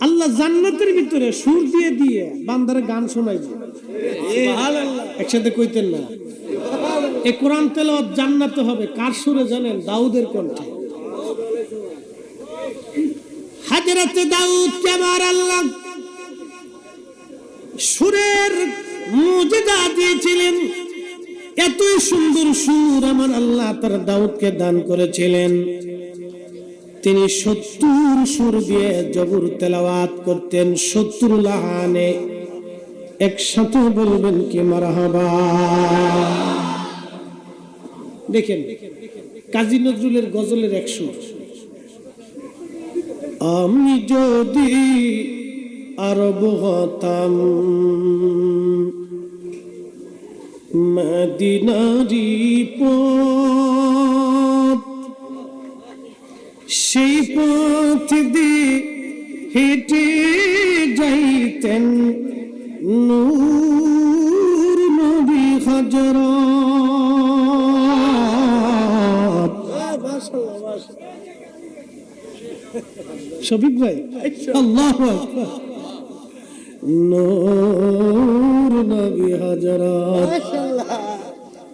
আল্লাহ জান্নাতের ভিতরে সুর দিয়ে দিয়ে বান্দারে গান শোনাইবে। একসাথে কইতেন না? এই কোরআন তেলাওয়াত জান্নাতে হবে কার সুরে জানেন? দাউদের কণ্ঠে। হযরত দাউদ কে আমার আল্লাহ সুরের মুজিজা দিয়েছিলেন। এতই সুন্দর সুর আমার আল্লাহ তার দাউদকে দান করেছিলেন। তিনি 70 সুর দিয়ে জবর তেলাওয়াত করতেন, 70 লাহানে। একসাথে বলবেন কি মারহাবা। দেখেন কাজী নজরুলের গজলের এক সুর। আমি যদি আরব হতাম মদিনারি পথ, সেই পথ দিয়ে হেঁটে যাইতেন নূর নবী হযরত। শফিক ভাই আল্লাহু আকবার। নূর নবী হযরত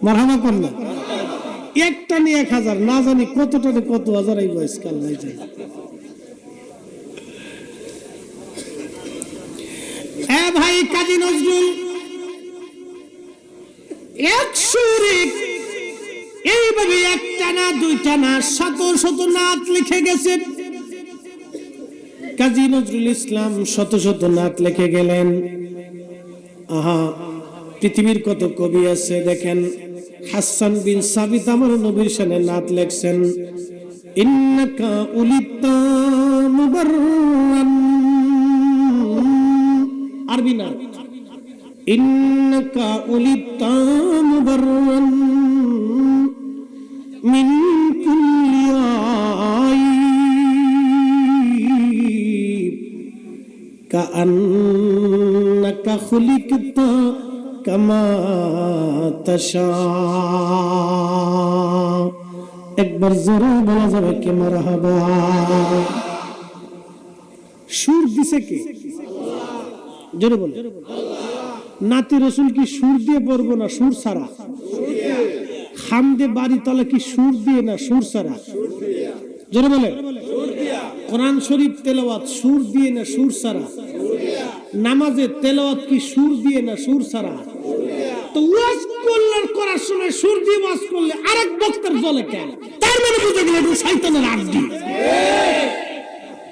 মারহাবা করনা। একটা নিয়ে 1000 না জানি কতটা কত হাজার এই বয়স কাল নাই যায়। এ ভাই কাজী নজরুল এক সুরে এইভাবে একটা না দুইটা না শত শত নাত লিখে গেছেন। কাজী নজরুল ইসলাম শত শত নাত লিখে গেলেন। আহা, পৃথিবীর কত কবি আছে দেখেন। হাসান বিন সাবিত আমার নবীর শানে নাত লেখছেন। ইন্নাকা উলিতা মুবাররান, আরবি না, ইন্নাকা উলিতা মুবাররান মিন কুল্লি আইব কাআন্নাকা খুলিকতা কামা তাশা। একবার জোরে বলা যাবে কি মারহাবা। সুর দিছে কে? জোরে বলে। নাতি রসুল কি সুর দিয়ে পড়বো না সুর ছাড়া? হামদে বাড়ি তলে কি সুর দিয়ে না সুর ছাড়া? জোরে বলে। কোরআন শরীফ তেলাওয়াত সুর দিয়ে না সুর ছাড়া? নামাজে তেলাওয়াত কি সুর দিয়ে না সুর ছাড়া? তো ওয়াজ করলে করার সময় সুর দিয়ে ওয়াজ করলে আরেক বক্তার জলে কেন? তার মানে বুঝে গেল এটা শয়তানের আড্ডি।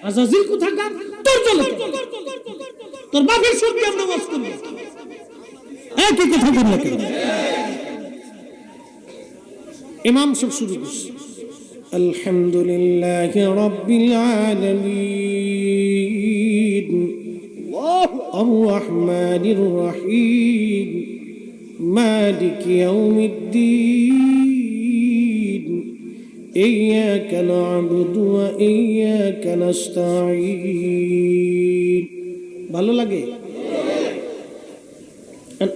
আজাজিল কোথাকার তোর জলে, তোর বাপের সুর দিয়ে আমরা ওয়াজ করব। একই কথা বললে কেন? ইমাম সব শুরু করছে আলহামদুলিল্লাহি রাব্বিল আলামিন আর রহমানির রহিম মালিক ইয়াউমিদ্দিন ইয়্যাকা না'বুদু ওয়া ইয়্যাকা নাস্তাঈন। ভালো লাগে?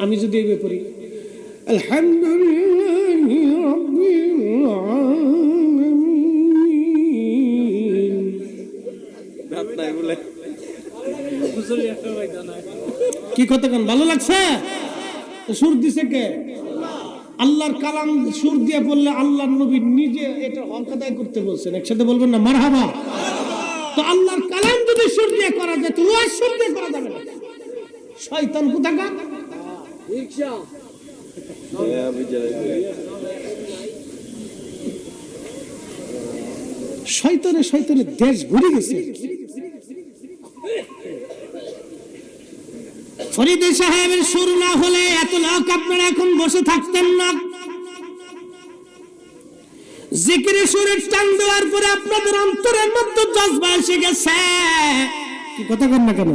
আমি যদি এই পড়ি আলহামদুলিল্লাহি রাব্বিল আলামিন, কি কথা কেন? ভালো লাগছে? সুর দিছে কে? আল্লাহর কালাম সুর দিয়ে বললে আল্লাহর নবী নিজে এটা হক আদায় করতে বলছেন। একসাথে বলবেন না মারহাবা। তো আল্লাহর কালাম যদি সুর দিয়ে করা যায় তো ওয়াজ সুর দিয়ে করা যাবে না। শয়তান কোথাকার। শয়তানে শয়তানে দেশ ঘুরে গেছে। ফরিদে সাহেবের সুর না হলে এত লোক আপনারা এখন বসে থাকতেন না। জিকিরে সুরের টান দেওয়ার পরে আপনাদের অন্তরের মধ্যে জজবা এসে গেছে। কি কথা কন না কেন?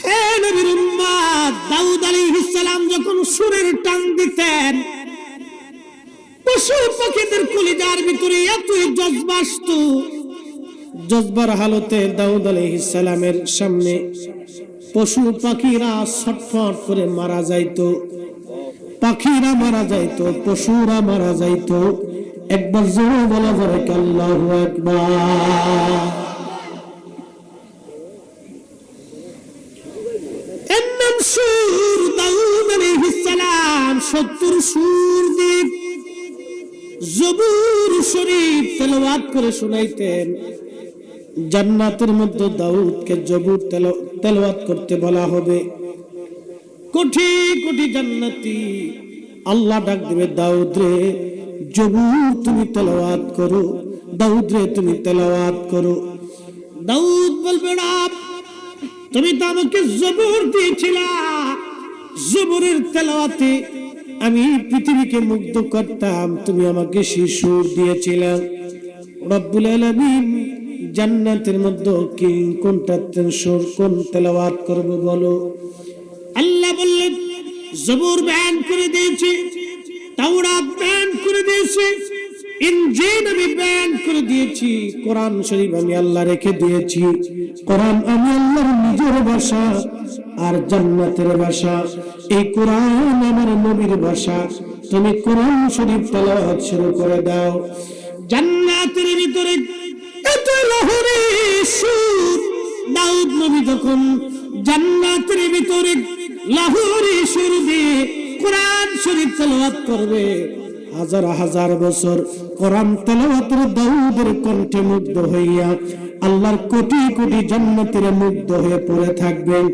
হে নবীর উম্মত, দাউদ আলাইহিস সালাম যখন সুরের টান দিতেন পশু পাখিদের কলিজার ভিতরে এতই জজবা আসতো। জজবার হালতে দাউদ আলাইহিস সালামের সামনে পশু পাখিরা ছটফট করে মারা যাইতো। পাখিরা মারা যাইতো, পশুরা মারা যাইতো। একবার জোরে বলা যাবে আল্লাহু আকবার। সুর দাউদ আলাইহিস সালাম 70 সুর দিয়ে জবুর শরীফ তেলাওয়াত করে শোনাইতেন। জান্নাতের মধ্যে দাউদকে জবুর তেলাওয়াত করতে বলা হবে। কোটি কোটি জান্নাতি আল্লাহ ডাক দিবে, দাউদ রে জবুর তুমি তেলাওয়াত করো, দাউদ রে তুমি তেলাওয়াত করো। দাউদ বলবে, রব তুমি তো আমাকে জবুর দিয়েছিলা, জবুরের তেলাওয়াতে আমি পৃথিবীকে মুগ্ধ করতাম, তুমি আমাকে সেই সুর দিয়েছিলা। রব্বুল আলামিন জান্নাতের মধ্যে কি কোনটা সুর, কোন তেলাওয়াত করব বলো? আল্লাহ বললেন, জবুর বয়ান করে দিয়েছি, তাওরাত বয়ান করে দিয়েছি, ইনজিল আমি বয়ান করে দিয়েছি, কোরআন শরীফ আমি আল্লাহ রেখে দিয়েছি। কোরআন আমি আল্লাহর নিজের ভাষা আর জান্নাতের ভাষা। এই কোরআন আমার নবীর ভাষা। তুমি কোরআন শরীফ তেলাওয়াত শুরু করে দাও। জান্নাতের ভিতরে এত লহরী সুর, দাউদ নবী যখন জান্নাতের ভিতরে লাহোরি সুর দিয়ে কোরআন শরীফ তেলাওয়াত করবে, হাজার হাজার বছর কোরআন তেলাওয়াতের দাউদের কণ্ঠে মুগ্ধ হইয়া আল্লাহর কোটি কোটি জান্নাতীরা মুগ্ধ হয়ে পড়ে থাকবেন।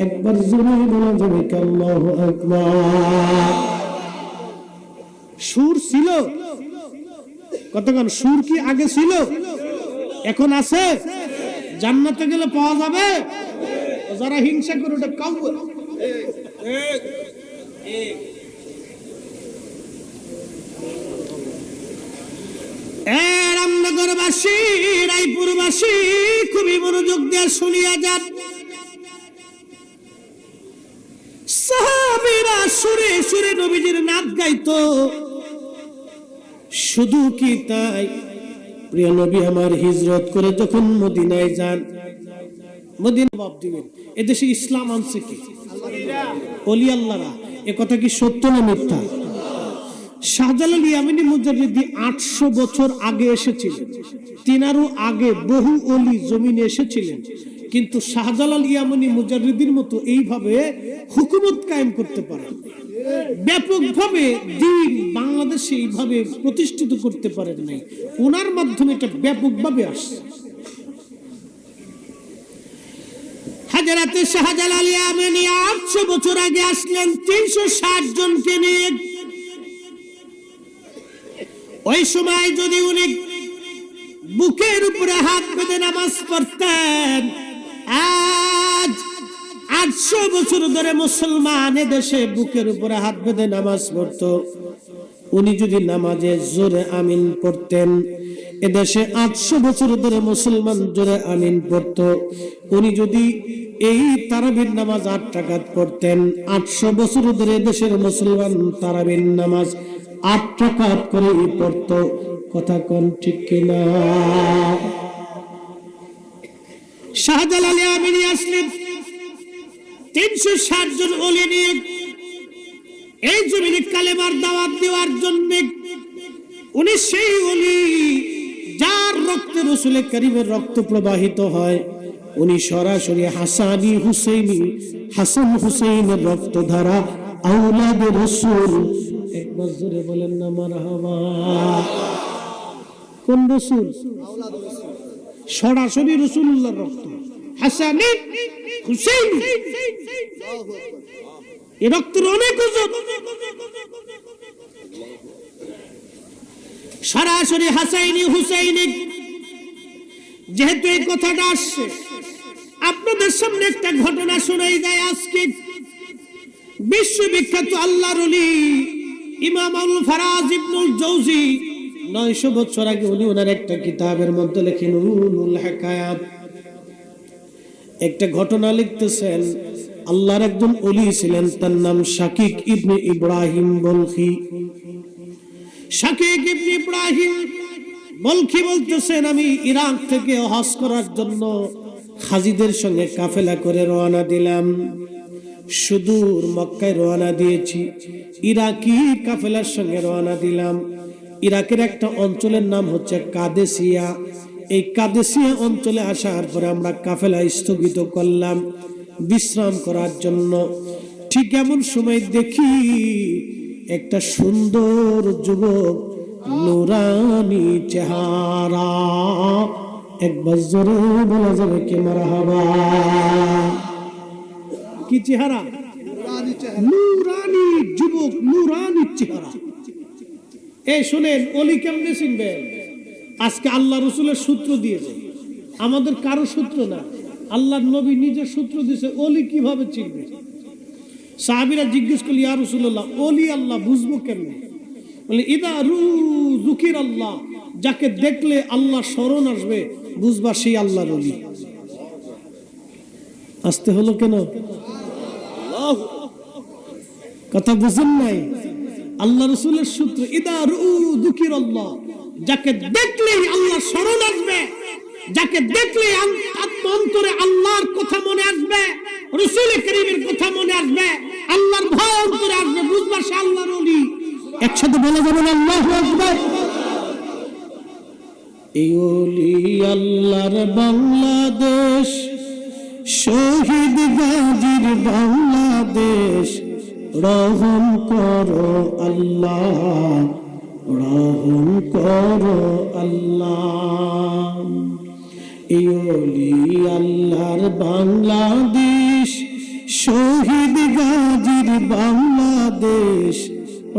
একবার জোরে বলা যাবে কি আল্লাহু আকবার? সুর ছিল কতক্ষণ? সুর কি আগে ছিল? এখন আছে? জান্নাতে গেলে পাওয়া যাবে? যারা হিংসা করে ওটা কাউ রামনগরবাসী, রায়পুরবাসী খুবই মনোযোগ দিয়ে শুনিয়া যান। সাহাবীরা সুরে সুরে নবীজির নাত গাইতো। শুধু কি তাই, প্রিয় নবী আমার হিজরত করে যখন মদিনায় যান, মদিনা বাপ দিবেন, এদেশে ইসলাম আনছে কি? ওলি আল্লাহরা। এ কথা কি সত্য না মিথ্যা? শাহজালাল ইয়ামানি মুজাদ্দিদি 800 বছর আগে এসেছিলেন, তিনারও আগে বহু ওলি জমিনে এসেছিলেন, কিন্তু শাহজালাল ইয়ামানি মুজাদ্দিদির মতো এইভাবে হুকুমত কায়েম করতে পারেন, ব্যাপকভাবে দ্বীন বাংলাদেশে এইভাবে প্রতিষ্ঠিত করতে পারেন নাই। ওনার মাধ্যমে এটা ব্যাপকভাবে আসছে। হযরত শাহজালাল ইয়ামানি 800 বছর আগে আসলেন 360 জনকে নিয়ে। ওই সময় যদি উনি বুকের উপরে হাত বেঁধে নামাজ পড়তেন, আজ 800 বছর ধরে মুসলমান দেশে বুকের উপরে হাত বেঁধে নামাজ পড়ত। উনি যদি নামাজে জোরে আমিন পড়তেন, এদেশে 800 বছর ধরে মুসলমান জোরে আমিন পড়ত। উনি যদি এই তারাবির নামাজ 8 রাকাত পড়তেন, 800 বছর ধরে দেশের মুসলমান তারাবির নামাজ 8 রাকাত করে পড়ত। কথা কোন ঠিক কিনা? শাহজালাল ইয়ামানি আসলেন 360 জন ওলি নিয়ে এই জমিনে কালেমার দাওয়াত দেওয়ার জন্য। উনি সেই ওলি যার রক্তে রাসূল করিমের রক্ত প্রবাহিত হয়। উনি সরাসরি হাসানি হুসাইনি, হাসান হুসাইনের রক্তধারা, আওলাদে রাসূল। একবার জোরে বলেন না মারহাবা। কোন রাসূল? সরাসরি রাসূলুল্লাহর রক্ত, হাসানি হুসাইনি। এই রক্তের অনেক ওজন। সরাসরি হাসাইনি হুসাইনি। যেহেতু এই কথাটা আসছে, আপনাদের সামনে একটা ঘটনা শোনাই যায়। আজকে বিশ্ববিখ্যাত আল্লাহর ওলি ইমাম আল ফারাজ ইবনুল জৌজি 900 বছর আগে উনি ওনার একটা কিতাবের মধ্যে লেখেন উলুল হিকায়াত, একটা ঘটনা লিখতেছেন। আল্লাহর একজন ওলি ছিলেন, তার নাম শাকিক ইবনে ইব্রাহিম বলখি। শাকিক ইবনে ইব্রাহিম বলখি বলতেছেন, আমি ইরাক থেকে হজ করার জন্য হাজিদের সঙ্গে কাফেলা করে রওনা দিলাম। সুদূর মক্কায় রওনা দিয়েছি, ইরাকি কাফেলার সঙ্গে রওনা দিলাম। ইরাকের একটা অঞ্চলের নাম হচ্ছে কাদেসিয়া। এই কাদেসিয়া অঞ্চলে আসার পরে আমরা কাফেলা স্থগিত করলাম বিশ্রাম করার জন্য। ঠিক এমন সময় দেখি একটা সুন্দর যুবক, নুরানি চেহারা, একবার জোরে বলা যাবে কি মারহাবা? কি চেহারা? নুরানি যুবক, নুরানি চেহারা। এই শুনেন, ওলি কেমনে চিনবেন? আজকে আল্লাহ রসুলের সূত্র দিয়েছে, আমাদের কারো সূত্র না, আল্লাহর নবী নিজের সূত্র দিয়েছে। ওলি কিভাবে চিনবে? সাহাবীরা জিজ্ঞেস করল, ইয়া রাসূলুল্লাহ, ওলি আল্লাহ বুঝবো কেমনে? বলে ইদা যুকির আল্লাহ, যাকে দেখলে আল্লাহ স্মরণ আসবে, বুঝবা সেই আল্লাহর ওলি। আসতে হলো কেন? কথা বুঝেন নাই? আল্লাহ রসুলের সূত্র, ইদা যুকির আল্লাহ, যাকে দেখলে আল্লাহ স্মরণ আসবে, যাকে দেখলে অন্তরে আল্লাহর কথা মনে আসবে, রাসূল কারীমের কথা মনে আসবে, আল্লাহর ভয় অন্তরে আসবে, বুঝবা সে আল্লাহর ওলি। একসাথে বলে যাবেন আল্লাহু আকবার। এই ওলি আল্লাহর বাংলাদেশ, শহীদ গাজীর বাংলাদেশ, রহম করো আল্লাহ, রহম করো আল্লাহ। এই ওলি আল্লাহর বাংলাদেশ, শহীদ গাজীর বাংলাদেশ,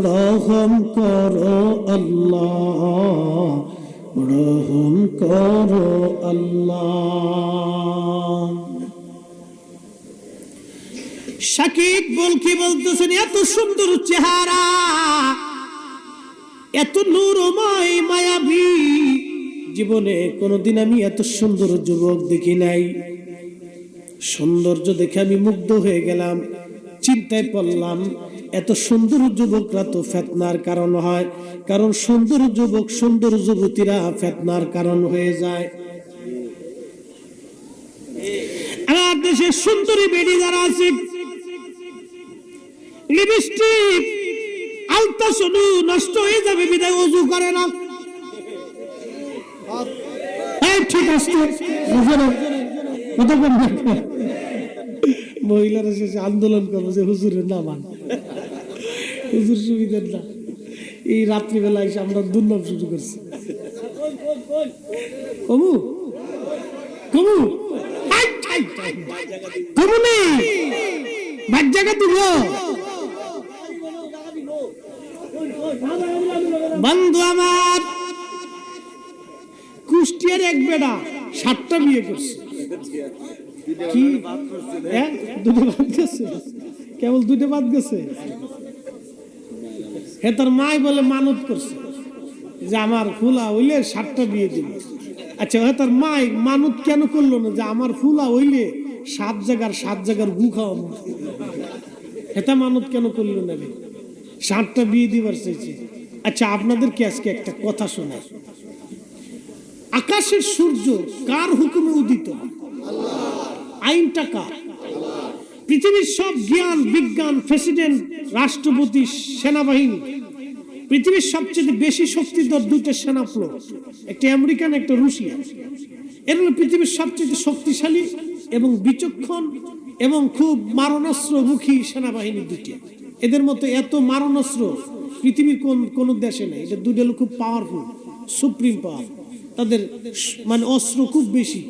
রহম করো আল্লাহ, রহম করো আল্লাহ। শাকিব বলকি বলতেছেন, এত সুন্দর চেহারা, এত নূরময় মায়াবী, জীবনে কোনোদিন আমি এত সুন্দর যুবক দেখি নাই। সৌন্দর্য দেখে আমি মুগ্ধ হয়ে গেলাম, চিন্তায় পড়লাম, এত সুন্দর যুবকরা তো ফিতনার কারণ হয়, কারণ সুন্দর যুবক, সুন্দর যুবতীরা ফিতনার কারণ হয়ে যায়। আমার দেশে সুন্দরী বেডি যারা আছে, লিপস্টিক আলতা শুধু নষ্ট হয়ে যাবে বিদায় ওযু করে না। ঠিক আছে, মহিলারা শেষে আন্দোলন করবো যে হুজুরের না মান, হুজুর সুবিধার না। এই রাত্রিবেলা এসে আমরা দুর্নাম শুরু করছি। কমু কমু কমুনি ভাগ জায়গা দিব। বন্ধু আমার, কুষ্টিয়ার এক বেড়া 7টা বিয়ে করছে। কি দুটো বাদ গেছে? কেবল 2টা বাদ গেছে। হে তার মাই বলে মানত করছে যে আমার ফুলা হইলে 7টা বিয়ে দিল। আচ্ছা, হে তার মাই মানত কেন করলো না যে আমার ফুলা হইলে 7 জায়গার গু খাওয়াবো? এটা মানত কেন করলো না রে? 7টা বিয়ে দিবার চাইছে। আচ্ছা, আপনাদেরকে আজকে একটা কথা শোনায়। আকাশের সূর্য কার হুকুমে উদিত? আইনটা কার? পৃথিবীর সব জ্ঞান বিজ্ঞান, প্রেসিডেন্ট, রাষ্ট্রপতি, সেনাবাহিনী, পৃথিবীর সবচেয়ে বেশি শক্তিধর 2টা সেনা ফ্লোর, একটা আমেরিকান, একটা রুশিয়া। এর হলো পৃথিবীর সবচেয়ে শক্তিশালী এবং বিচক্ষণ এবং খুব মারণাস্ত্রমুখী সেনাবাহিনী 2টি। এদের মতো এত মারণাস্ত্র পৃথিবীর কোন দেশে নেই। এটা 2টা খুব পাওয়ারফুল, সুপ্রিম পাওয়ার। তাদের মানে অস্ত্র খুব বেশি,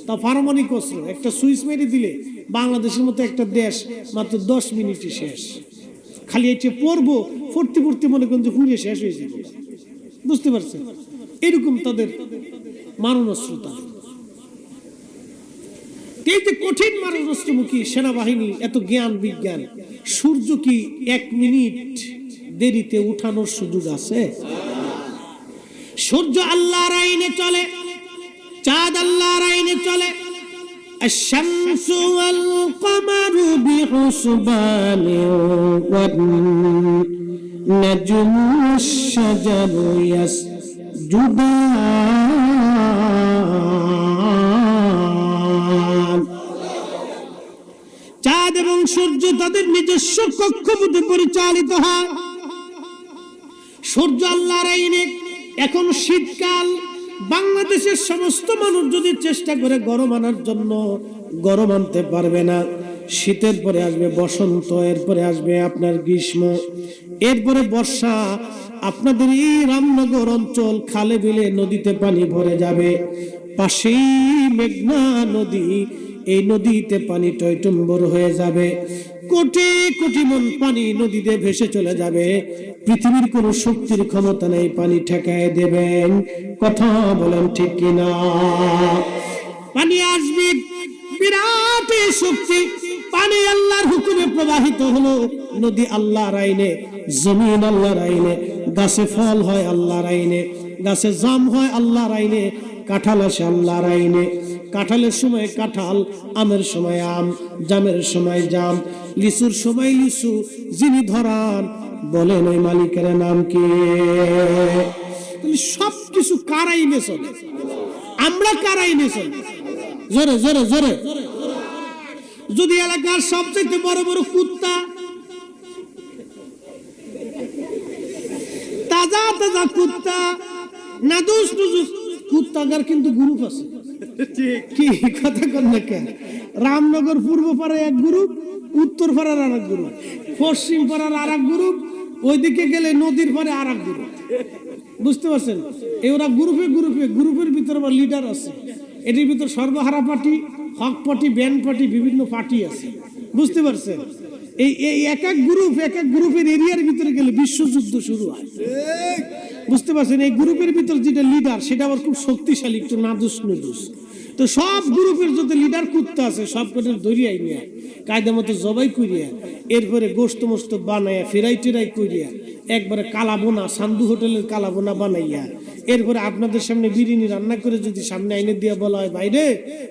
তা পারমাণবিক অস্ত্র। একটা সুইচ মেরে দিলে বাংলাদেশের মতো একটা দেশ মাত্র 10 মিনিটে শেষ। খালি এসে পড়বো, পড়তে মনে করেন যে পুড়ে শেষ হয়ে যাবে। বুঝতে পারছেন? এরকম তাদের মারণাস্ত্র। এই যে কঠিন মারণাস্ত্রমুখী সেনাবাহিনী, এত জ্ঞান বিজ্ঞান, সূর্য কি 1 মিনিট দেরিতে উঠানোর সুযোগ আছে? সূর্য আল্লাহর আইনে চলে, চাঁদ আল্লাহর আইনে চলে। আশ-শামসু ওয়াল কমারু বিহুসবানি ওয়ান নাজমু আশ-শাজারু ইয়াসজুদান। চাঁদ এবং সূর্য তাদের নিজস্ব কক্ষপথে পরিচালিত হয়। সূর্য আল্লাহর আইনে। এখন শীতকাল, বাংলাদেশের সমস্ত মানুষ যদি চেষ্টা করে গরম আনার জন্য, গরম আনতে পারবে না। শীতের পরে আসবে বসন্ত, এরপরে আসবে আপনার গ্রীষ্ম, এরপরে বর্ষা। আপনাদের এই রামনগর অঞ্চল খালে বিলে নদীতে পানি ভরে যাবে। পাশেই মেঘনা নদী, এই নদীতে পানি টইটুম্বর হয়ে যাবে। কোটি কোটি মন পানি নদীতে ভেসে চলে যাবে। পৃথিবীর কোন শক্তির ক্ষমতা নেই পানি ঠেকায় দেবেন। কথা বলেন ঠিক কিনা? পানি আসবে, বিরাট শক্তি। পানি আল্লাহর হুকুমে প্রবাহিত হলো। নদী আল্লাহর আইনে, জমিন আল্লাহর আইনে, গাছে ফল হয় আল্লাহর আইনে, গাছে জাম হয় আল্লাহর আইনে, কাঁঠাল আসে আল্লাহর আইনে। কাঁঠালের সময় কাঁঠাল, আমের সময় আম, জামের সময় জাম, লিচুর সময় লিচু। যিনি ধরান বলেন ওই মালিকের নাম কি? সবকিছু কার আইনে চলে? আমরা কার আইনে চলে? জোরে জোরে জোরে। যদি এলাকার সবচেয়ে বড় বড় কুত্তা, তাজা তাজা কুত্তা, নাদুস নুজুস কুত্তাগার কিন্তু গ্রুপ আছে। কি কথা কন না কেন? রামনগর পূর্ব পাড়ায় এক গ্রুপ, উত্তর পাড়ার আর এক গ্রুপ, পশ্চিম পাড়ার আর এক গ্রুপ, ওইদিকে গেলে নদীর পাড়ে আর এক গ্রুপ। বুঝতে পারছেন? এই ওরা গ্রুপে গ্রুপে, গ্রুপের ভিতরে আবার লিডার আছে। এটির ভিতর সর্বহারা পার্টি, হক পার্টি, ব্যান্ড পার্টি, বিভিন্ন পার্টি আছে। বুঝতে পারছেন? এই এক এক গ্রুপের এরিয়ার ভিতরে গেলে বিশ্বযুদ্ধ শুরু হয়। বুঝতে পারছেন? এই গ্রুপের ভিতর যেটা লিডার সেটা আবার খুব শক্তিশালী, একটু নাদুস নুদুস। তো সব গ্রুপের যত লিডার কুত্তা আছে সব কটার দরিয়াই নিয়ে কায়দা মতো জবাই করিয়া, এরপরে গোস্ত মোস্ত বানাইয়া ফেরাই টেরাই করিয়া একবারে কালাবোনা, সান্দু হোটেলের কালাবোনা বানাইয়া, এরপরে আপনাদের সামনে বিরিয়ানি রান্না করে যদি সামনে আইনে দিয়ে বলা হয়, বাইরে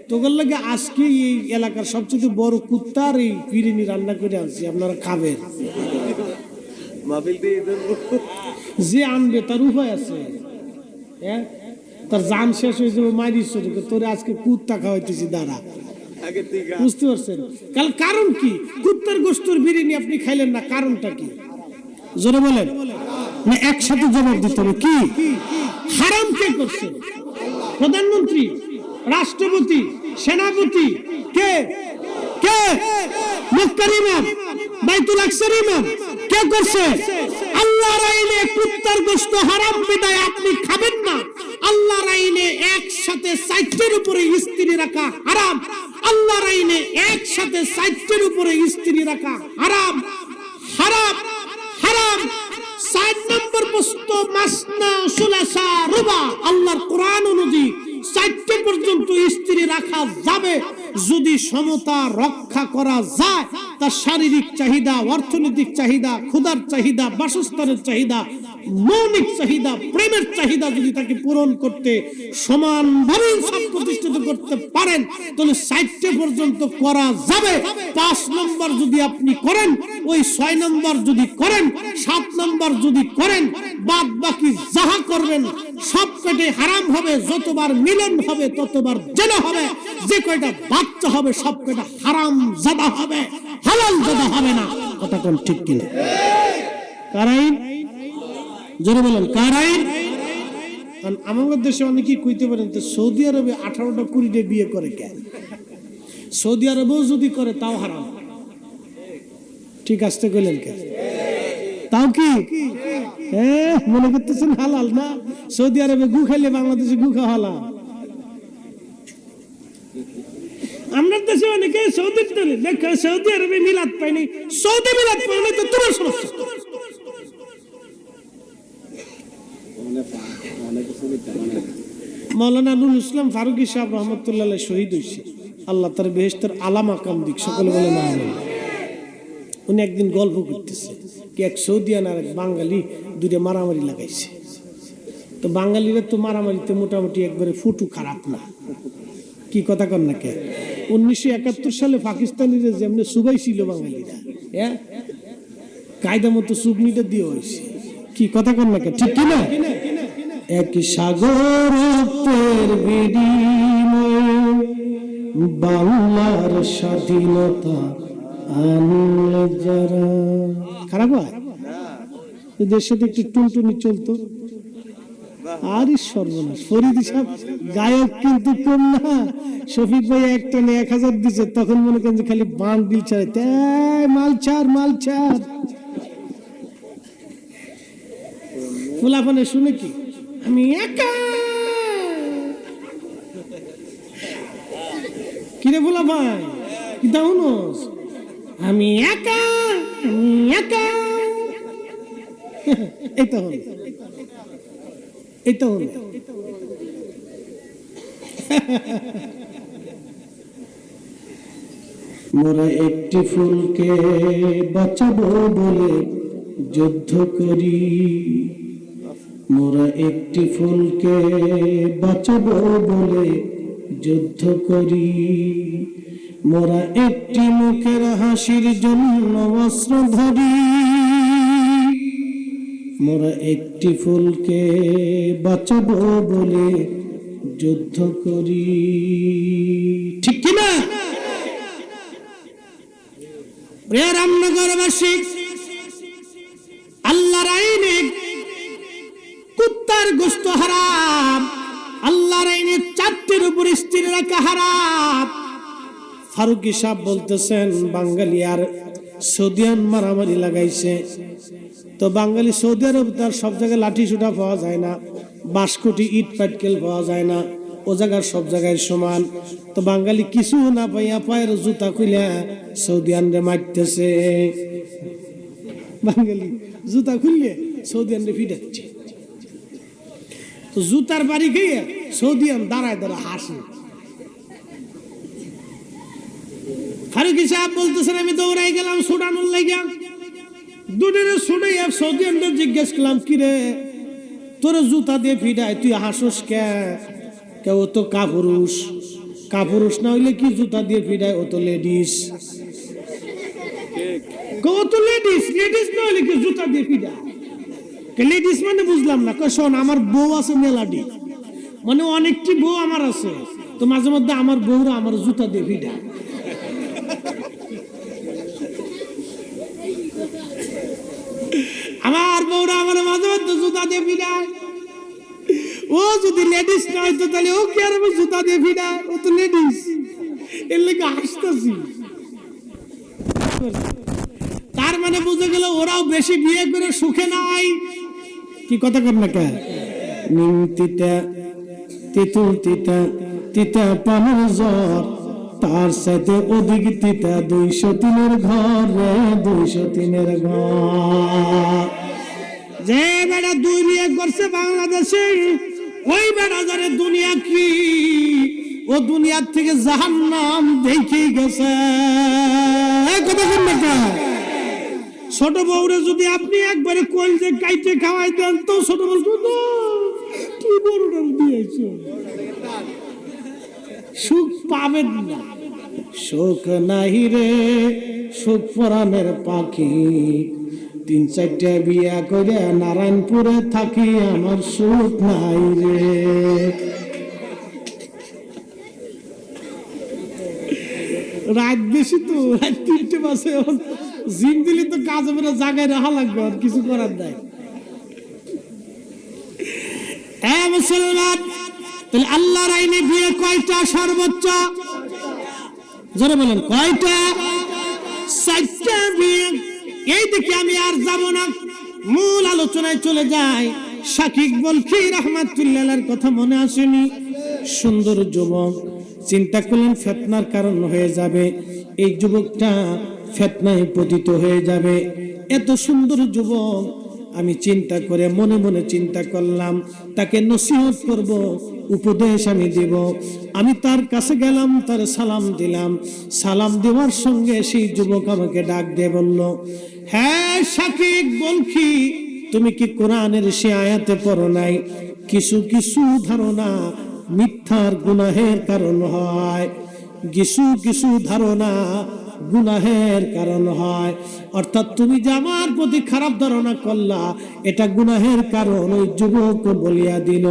তোদের লাগে আজকে এই এলাকার সবচেয়ে বড় কুত্তার এই বিরিয়ানি রান্না করে আনছি, আপনারা খাবেন। যে আনবে তার উপায় আছে, হ্যাঁ? তার জান শেষ হয়ে যাবে, মারিস তোরে আজকে কুত্তা খাওয়াইতেছি দাঁড়া। বুঝতে পারছেন? কারণ কি? কুত্তার গোস্তর বিরিয়ানি আপনি খাইলেন না, কারণটা কি? জোরে বলেন না, একসাথে জবাব দিতে হবে। কি হারাম কে করছে? প্রধানমন্ত্রী, রাষ্ট্রপতি, সেনাপতি, কে কে? মক্কার ইমাম, বাইতুল আকসার ইমাম কে করছে? আল্লাহর আইনে কুত্তার গোশত হারাম বিদায় আপনি খাবেন না। আল্লাহর আইনে একসাথে 60-এর উপরে স্ত্রী রাখা হারাম। আল্লাহর আইনে একসাথে 60-এর উপরে স্ত্রী রাখা হারাম, হারাম, হারাম। 7 নম্বর প্রশ্ন, মাসনা সুলাসা রুবা। আল্লাহর কোরআন অনুযায়ী 4টে পর্যন্ত স্ত্রী রাখা যাবে যদি সমতা রক্ষা করা যায়। তার শারীরিক চাহিদা, অর্থনৈতিক চাহিদা, ক্ষুধার চাহিদা, বাসস্থানের চাহিদা, মৌলিক চাহিদা, প্রেমের চাহিদা যদি তাকে পূরণ করতে সমানভাবে সব প্রতিষ্ঠিত করতে পারেন তাহলে 4টে পর্যন্ত করা যাবে। 5 নম্বর যদি আপনি করেন, ওই 6 নম্বর যদি করেন, 7 নম্বর যদি করেন, বাদ বাকি যাহা করবেন সব কয়টাই হারাম হবে। যতবার মিলন হবে ততবার জেনা হবে। যে কয়টা বাচ্চা হবে সব কয়টা হারাম জাদা হবে, হালাল জাদা হবে না। কথা কোন ঠিক কিনা? কারাইন, জোরে বলেন কারাইন। আমাদের দেশে অনেকেই কইতে পারেন তো সৌদি আরবে 18টা 20টা বিয়ে করে কেন? সৌদি আরবেও যদি করে তাও হারাম। ঠিক আসতে কইলেন কেন? তাও কি মনে করতেছেন হালাল না? সৌদি আরবে গু খাইলে বাংলাদেশে গু খাওয়া হালাল। আমরা দেশে অনেকে সৌদির ধরে দেখো সৌদি আরবে মিলাদ পাইনি, সৌদি মিলাদ পাইনি তো তোমার সমস্যা। মৌলানা নুরুল ইসলাম ফারুকী সাহেব রহমতুল্লাহ শহীদ হয়েছে, আল্লাহ তার বেহেশতের আলা মাকাম দিক। সকলে বলে না। উনি একদিন গল্প করতেছে কি এক সৌদিয়ান আর এক বাঙালি দুইটা মারামারি লাগাইছে। তো বাঙালিরা তো মারামারিতে মোটামুটি একবারে ফুটু খারাপ না। কি কথা কন না কে? 1971 সালে পাকিস্তানিরা যেমনি সুবাই ছিল বাঙালিরা, হ্যাঁ, কায়দা মতো সুবনিটা দিয়ে হয়েছে। কি কথা কন না কে? ঠিক কিনা? এক সাগরের বিনিময়ে বাংলার স্বাধীনতা আনলে যারা। খারাপ হয়? দেশের সাথে একটু টুনটুনি চলতো, আরে সর্বনাশ, ফরিদ সাহেব গায়ক কিন্তু কম না। শফিক ভাই একটা 1000 দিছে, তখন মনে করেন যে খালি বান্ডিল ছাড়ে, মাল ছাড় মাল ছাড়। ফুলাফানে শুনে কি আমি একা, কিরে ফুলা ভাই কি দাও, আমি একা আমি একা। এটা হল এটা হল মোরা একটি ফুলকে বাঁচাবো বলে যুদ্ধ করি, মোরা একটি ফুলকে বাঁচাবো বলে যুদ্ধ করি, মোরা একটি মুখের হাসির জন্য অস্ত্র ধরি, মোরা একটি ফুলকে বাঁচাবো বলে যুদ্ধ করি। ঠিক কিনা? রামনগরবাসী আল্লাহর আইনে কুত্তার গোশত হারাম, আল্লাহর আইনে 4টির উপর স্ত্রী রাখা হারাম। ফারুকি সাহেব বলতেছেন বাঙালি আর সৌদিয়ান মারামারি লাগাইছে, তো বাঙালি সৌদি আরব তার সব জায়গায় লাঠি সুটা পাওয়া যায় না, বাঁশকুটি ইট পাটকেল পাওয়া যায় না, ও জায়গার সব জায়গায় সমান। তো বাঙালি কিছু না পাইয়া পায়ের জুতা খুলে সৌদিয়ানরে মারতেছে, বাঙালি জুতা খুললে সৌদিয়ানরে ফিটাচ্ছে। তো জুতার বাড়ি খেয়ে সৌদিয়ান দাঁড়ায় দাঁড়ায় হাসে। ফারুকি সাহেব বলতেছেন আমি দৌড়াই গেলাম ছুটানোর লাগিয়া, দুটোরে ছুটে সৌদিয়ানদের জিজ্ঞেস করলাম কিরে তোর জুতা দিয়ে ফিটায় তুই হাসোস কে? ও তো কাপুরুষ, কাপুরুষ না হইলে কি জুতা দিয়ে ফিটায়, ও তো লেডিস। ও তো লেডিস, লেডিস না হইলে কি জুতা দিয়ে ফিটায়? লেডিস মানে বুঝলাম না। শোন আমার বউ আছে মেলাডি, মানে অনেকটি বউ আমার আছে, তো মাঝে মধ্যে আমার বউরা আমার জুতা দিয়ে ফিটায়। আমার বউরা আমার মাঝে মধ্যে জুতা দিয়ে ফিটায়। ও যদি লেডিস না হইতো তাহলে ও কি আর আমার জুতা দিয়ে ফিটায়? ও তো লেডিস, এর লেগে হাসতেছি। তার মানে বুঝে গেল ওরাও বেশি বিয়ে করে সুখে নাই। কি কথা কর না কে? নিম তিতা তেঁতুল তিতা, তিতা পানের জ্বর, তার সাথে অধিক তিতা 203-এর ঘর রে, 203-এর ঘর। যে বেড়া 2 বিয়ে করছে বাংলাদেশে, ওই বেড়া যারে দুনিয়া কি, ও দুনিয়ার থেকে জাহান্নাম দেখে গেছে। কথা বলবে কে? ছোট বউরে যদি আপনি একবারে কোল যে কাইটে খাওয়াই দেন, তো ছোট বলতো কি বড় ডাল দিয়েছ, সুখ পাবেন না। সুখ নাহি রে সুখ পরাণের পাখি, 3-4টা বিয়া করে নারায়ণপুরে থাকি, আমার সুখ নাই রে। রাত বেশি তো, রাত 3টে বাজে, জিম দিলে তো কাজ হবে না, জায়গায় রাখা লাগবে, আর কিছু করার নাই। মুসলমান, তাহলে আল্লাহর আইনে বিয়ে কয়টা সর্বোচ্চ? জোরে বলেন কয়টা? 4টা বিয়ে। এই দিকে আমি আর যাব না, মূল আলোচনায় চলে যাই। শাকিব বলখি রাহমাতুল্লাহর কথা মনে আসেনি? সুন্দর যুবক, চিন্তা করলেন ফিতনার কারণ হয়ে যাবে, এই যুবকটা ফিতনায় পতিত হয়ে যাবে। এত সুন্দর যুবক, আমি চিন্তা করে মনে মনে চিন্তা করলাম তাকে নসিহত করব, উপদেশ আমি দিব। আমি তার কাছে গেলাম, তার সালাম দিলাম। সালাম দেওয়ার সঙ্গে সেই যুবক আমাকে ডাক দিয়ে বলল, হ্যাঁ শাকিব বলখি, তুমি কি কোরআনের সে আয়াতে পড়ো নাই, কিছু কিছু ধারণা মিথ্যার গুনাহের কারণ হয়, কিছু কিছু ধারণা গুনাহের কারণ হয়। অর্থাৎ তুমি যে আমার প্রতি খারাপ ধারণা করলা, এটা গুনাহের কারণ। ওই যুবক বলিয়া দিল।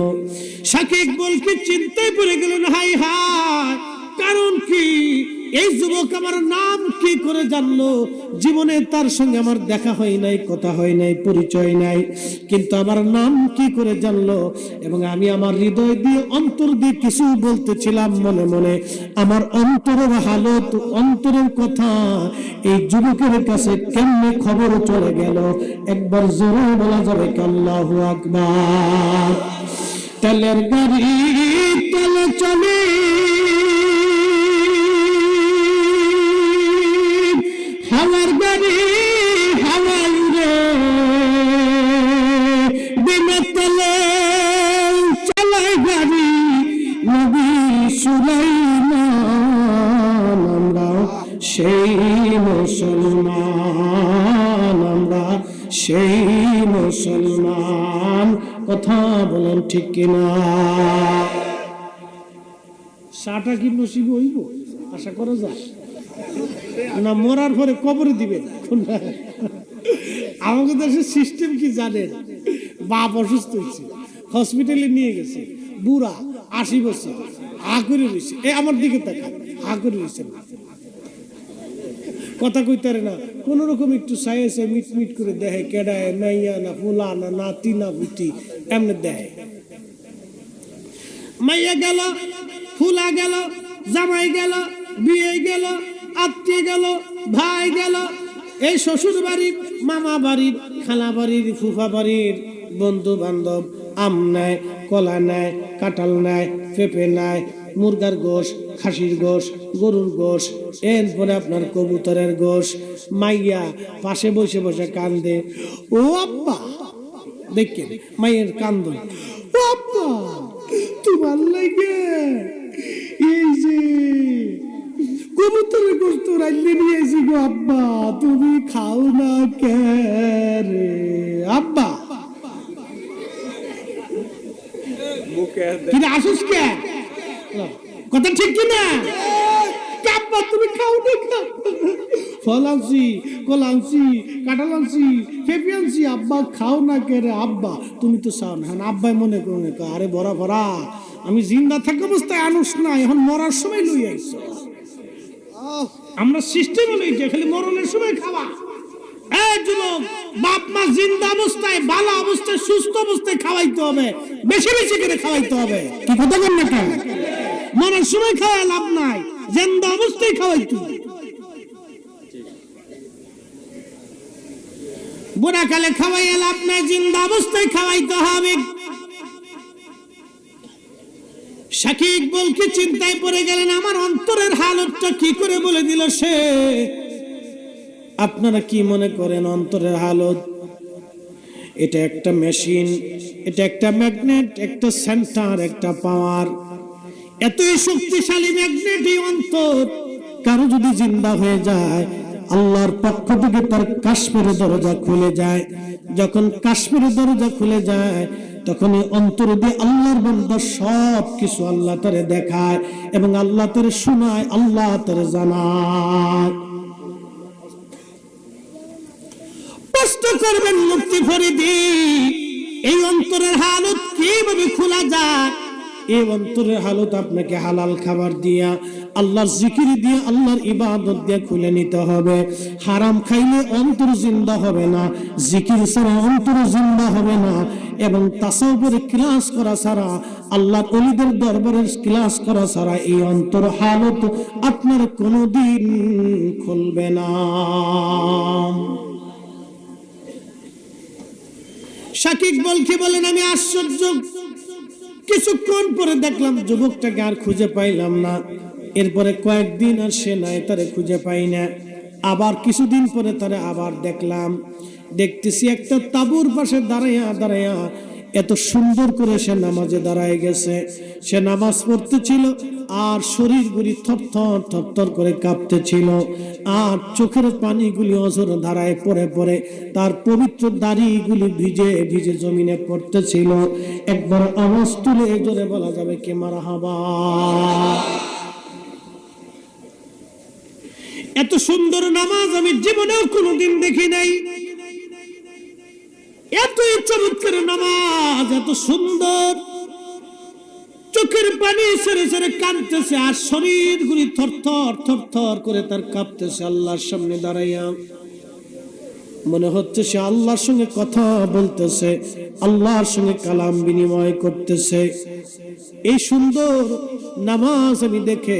শাকিব বলকে চিন্তায় পড়ে গেলেন, হাই হাই, কারণ কি? এই যুবক আমার নাম কি করে জানলো? জীবনে তার সঙ্গে আমার দেখা হয় নাই, কথা হয় নাই, পরিচয় নাই, কিন্তু আমার নাম কি করে জানলো? এবং আমি আমার হৃদয় দিয়ে, অন্তর দিয়ে কিছু বলতেছিলাম মনে মনে, আমার অন্তরের হালত, অন্তরের কথা এই যুবকের কাছে কেমনে খবর চলে গেল? একবার জোরে বলা যাবে কি আল্লাহু আকবার? তেলের গাড়ি তেলে চলে, হাওয়ার গাড়ি হাওয়ায় উড়ে, বিনা তেলে চালায় গাড়ি নবী সুলাইমান। আমরা সেই মুসলমান, আমরা সেই মুসলমান। কথা বলেন ঠিক কিনা? সাটা কি নসিব হইব? আশা করা যায় না মরার পরে কবরে দিবেন? আমাদের দেশের সিস্টেম কি জানেন? বাপ অসুস্থ হয়েছে, হসপিটালে নিয়ে গেছে, বুড়া 80 বছর, হা করে রয়েছে, এ আমার দিকে তাকান, হা করে রয়েছে, কথা কইতে পারে না, কোন রকম একটু সাইয়েছে মিট মিট করে দেখে কেডায়, মাইয়া না ফুলা না নাতি না পুতি, এমনি দেখে। মাইয়া গেল, ফুলা গেল, জামাই গেল, বিয়ে গেল, আত্মীয় গেল, ভাই গেল, এই শ্বশুর বাড়ির, মামা বাড়ির, খালা বাড়ির, ফুফা বাড়ির বন্ধু বান্ধব আম নেয়, কলা নেয়, কাঁঠাল নেয়, পেঁপে নেয়, মুরগার গোশ, খাসির গোশ, গরুর গোশ, এরপরে আপনার কবুতরের গোশ। মাইয়া পাশে বসে বসে কান্দে, ও আব্বা, দেখেন মাইয়ের কান্দন, ও আব্বা তোমার লাগে এই যে কবুতরের গোশত রাইলে নিয়েছি গো আব্বা, তুমি খাও না কে রে আব্বা? কিনা আসুস কে? কথা ঠিক কিনা? আব্বা তুমি খাও না, ফল আনছি, কল আনছি, কাঁঠাল আনছি, পেঁপে আনছি, আব্বা খাও না কে রে? আব্বা তুমি তো চাও না। আব্বাই মনে করুন, আরে বড়া ভরা, আমি জিন্দা থাকা অবস্থায় আনুস না, এখন মরার সময় লই আইস। আমরা সিস্টেম হলো যে খালি মরণের সময় খাওয়া। এই যুবক, বাপ মা জিন্দা অবস্থায়, ভালো অবস্থায়, সুস্থ অবস্থায় খাওয়াইতে হবে, বেশি বেশি করে খাওয়াইতে হবে। কি কথা বল না কেন? মরার সময় খাওয়া লাভ নাই, জিন্দা অবস্থায় খাওয়াইতে হবে। বুড়া কালে খাওয়াইয়া লাভ নাই, জিন্দা অবস্থায় খাওয়াইতে হবে। শাকিব বলকে চিন্তায় পড়ে গেলেন, আমার অন্তরের হালতটা কি করে বলে দিল সে। আপনারা কি মনে করেন অন্তরের হালত? এটা একটা মেশিন, এটা একটা ম্যাগনেট, একটা সেন্টার, একটা পাওয়ার। এতই শক্তিশালী ম্যাগনেট এই অন্তর। কারো যদি জিন্দা হয়ে যায়, আল্লাহর পক্ষ থেকে তার কাশ্মীরের দরজা খুলে যায়। যখন কাশ্মীরের দরজা খুলে যায়, তখন এই অন্তর দিয়ে আল্লাহর বান্দা সব কিছু আল্লাহ তারে দেখায় এবং আল্লাহ তারে শোনায়, আল্লাহ তারে জানায়। প্রশ্ন করবেন মুফতি ফরিদি, এই অন্তরের হালত কিভাবে খোলা যায়? এই অন্তরের হালত আপনাকে হালাল খাবার দিয়া, আল্লাহর জিকির দিয়ে, আল্লাহর ইবাদত দিয়ে খুলে নিতে হবে। হারাম খাইলে অন্তর জিন্দা হবে না, জিকির ছাড়া অন্তর জিন্দা হবে না, এবং তাসাউফের ক্লাস করা ছাড়া, আল্লাহর ওলিদের দরবারের ক্লাস করা ছাড়া এই অন্তর হালত আপনার কোনোদিন খুলবে না। শাকিব বলকে বলেন, আমি আশ্চর্য, কিছুক্ষণ পরে দেখলাম যুবকটাকে আর খুঁজে পাইলাম না। এরপরে কয়েকদিন আর সে নাই, তারে খুঁজে পাই না। আবার কিছুদিন পরে তারে আবার দেখলাম, দেখতেছি একটা তাঁবুর পাশে দাঁড়াইয়া দাঁড়াইয়া এত সুন্দর করে সে নামাজে দাঁড়ায় গেছে। সে নামাজ পড়তেছিল আর শরীর গুলি থরথর থরথর করে কাঁপতেছিল, আর চোখের পানিগুলি অঝর ধারায় পড়ে পড়ে তার পবিত্র দাড়িগুলি ভিজে ভিজে জমিনে পড়তেছিল। একবার আওয়াজ তুলে জোরে বলা যাবে কে মারহাবা? এত সুন্দর নামাজ আমি জীবনেও কোনোদিন দেখি নাই। এত চমৎকার নামাজ, এত সুন্দর, চোখের চোখের পানি ছেড়ে ছেড়ে কাঁদতেছে, আর শরীরগুলি থরথর থরথর করে তার কাঁপতেছে। আল্লাহর সামনে দাঁড়াইয়া মনে হচ্ছে সে আল্লাহর সঙ্গে কথা বলতেছে, আল্লাহর সঙ্গে কালাম বিনিময় করতেছে। এই সুন্দর নামাজ আমি দেখে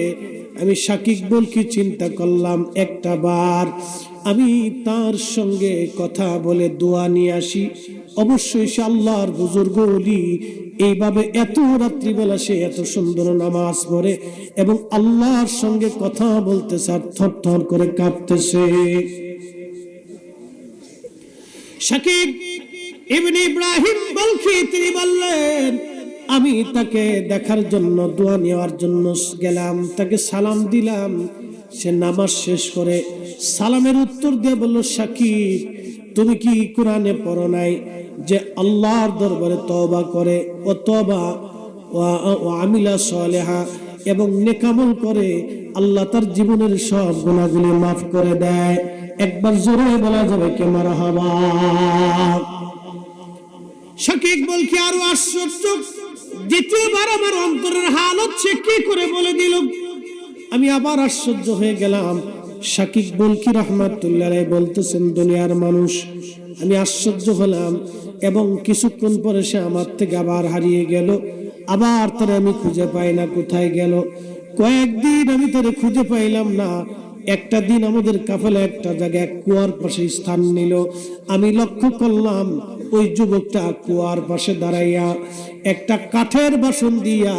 আমি শাকিক বলকি চিন্তা করলাম, একটা বার আমি তার সঙ্গে কথা বলে দোয়া নিয়ে আসি। অবশ্যই সে আল্লাহর বুজুর্গ ওলি, এইভাবে এত রাত্রিবেলা সে এত সুন্দর নামাজ পড়ে এবং আল্লাহর সঙ্গে কথা বলতেছে আর থর থর করে কাঁপতেছে। শাকিক ইবনে ইব্রাহিম বলকি তিনি বললেন, আমি তাকে দেখার জন্য দোয়া নেওয়ার জন্য গেলাম, তাকে সালাম দিলাম। সে নামাজ শেষ করে সালামের উত্তর দিয়ে বলল, শাকিব তুমি কি কোরআনে পড়ো নাই যে আল্লাহর দরবারে তওবা করে ও তওবা ও আমিলা সালেহা এবং নেকামল করে আল্লাহ তার জীবনের সব গুনাহগুলি মাফ করে দেয়? একবার জোরে বলা যাবে কে মারহাবা? শাকিক বলকি আরো আশ্চর্য, দ্বিতীয়বার আমার অন্তরের হালত সে কি করে বলে দিল। আমি আবার আশ্চর্য হয়ে গেলাম। শাকিক বলকি রাহমাতুল্লাহ আলাইহি বলতেছেন, দুনিয়ার মানুষ। আমি আশ্চর্য হলাম এবং কিছুক্ষণ পরে সে আমার থেকে আবার হারিয়ে গেল। আবার তারে আমি খুঁজে পাই না, কোথায় গেল? কয়েকদিন আমি তারে খুঁজে পাইলাম না। একটা দিন আমাদের কাফেলা একটা জায়গায় কুয়ার পাশে স্থান নিল। আমি লক্ষ্য করলাম ওই যুবকটা কুয়ার পাশে দাঁড়াইয়া একটা কাঠের বাসন দিয়া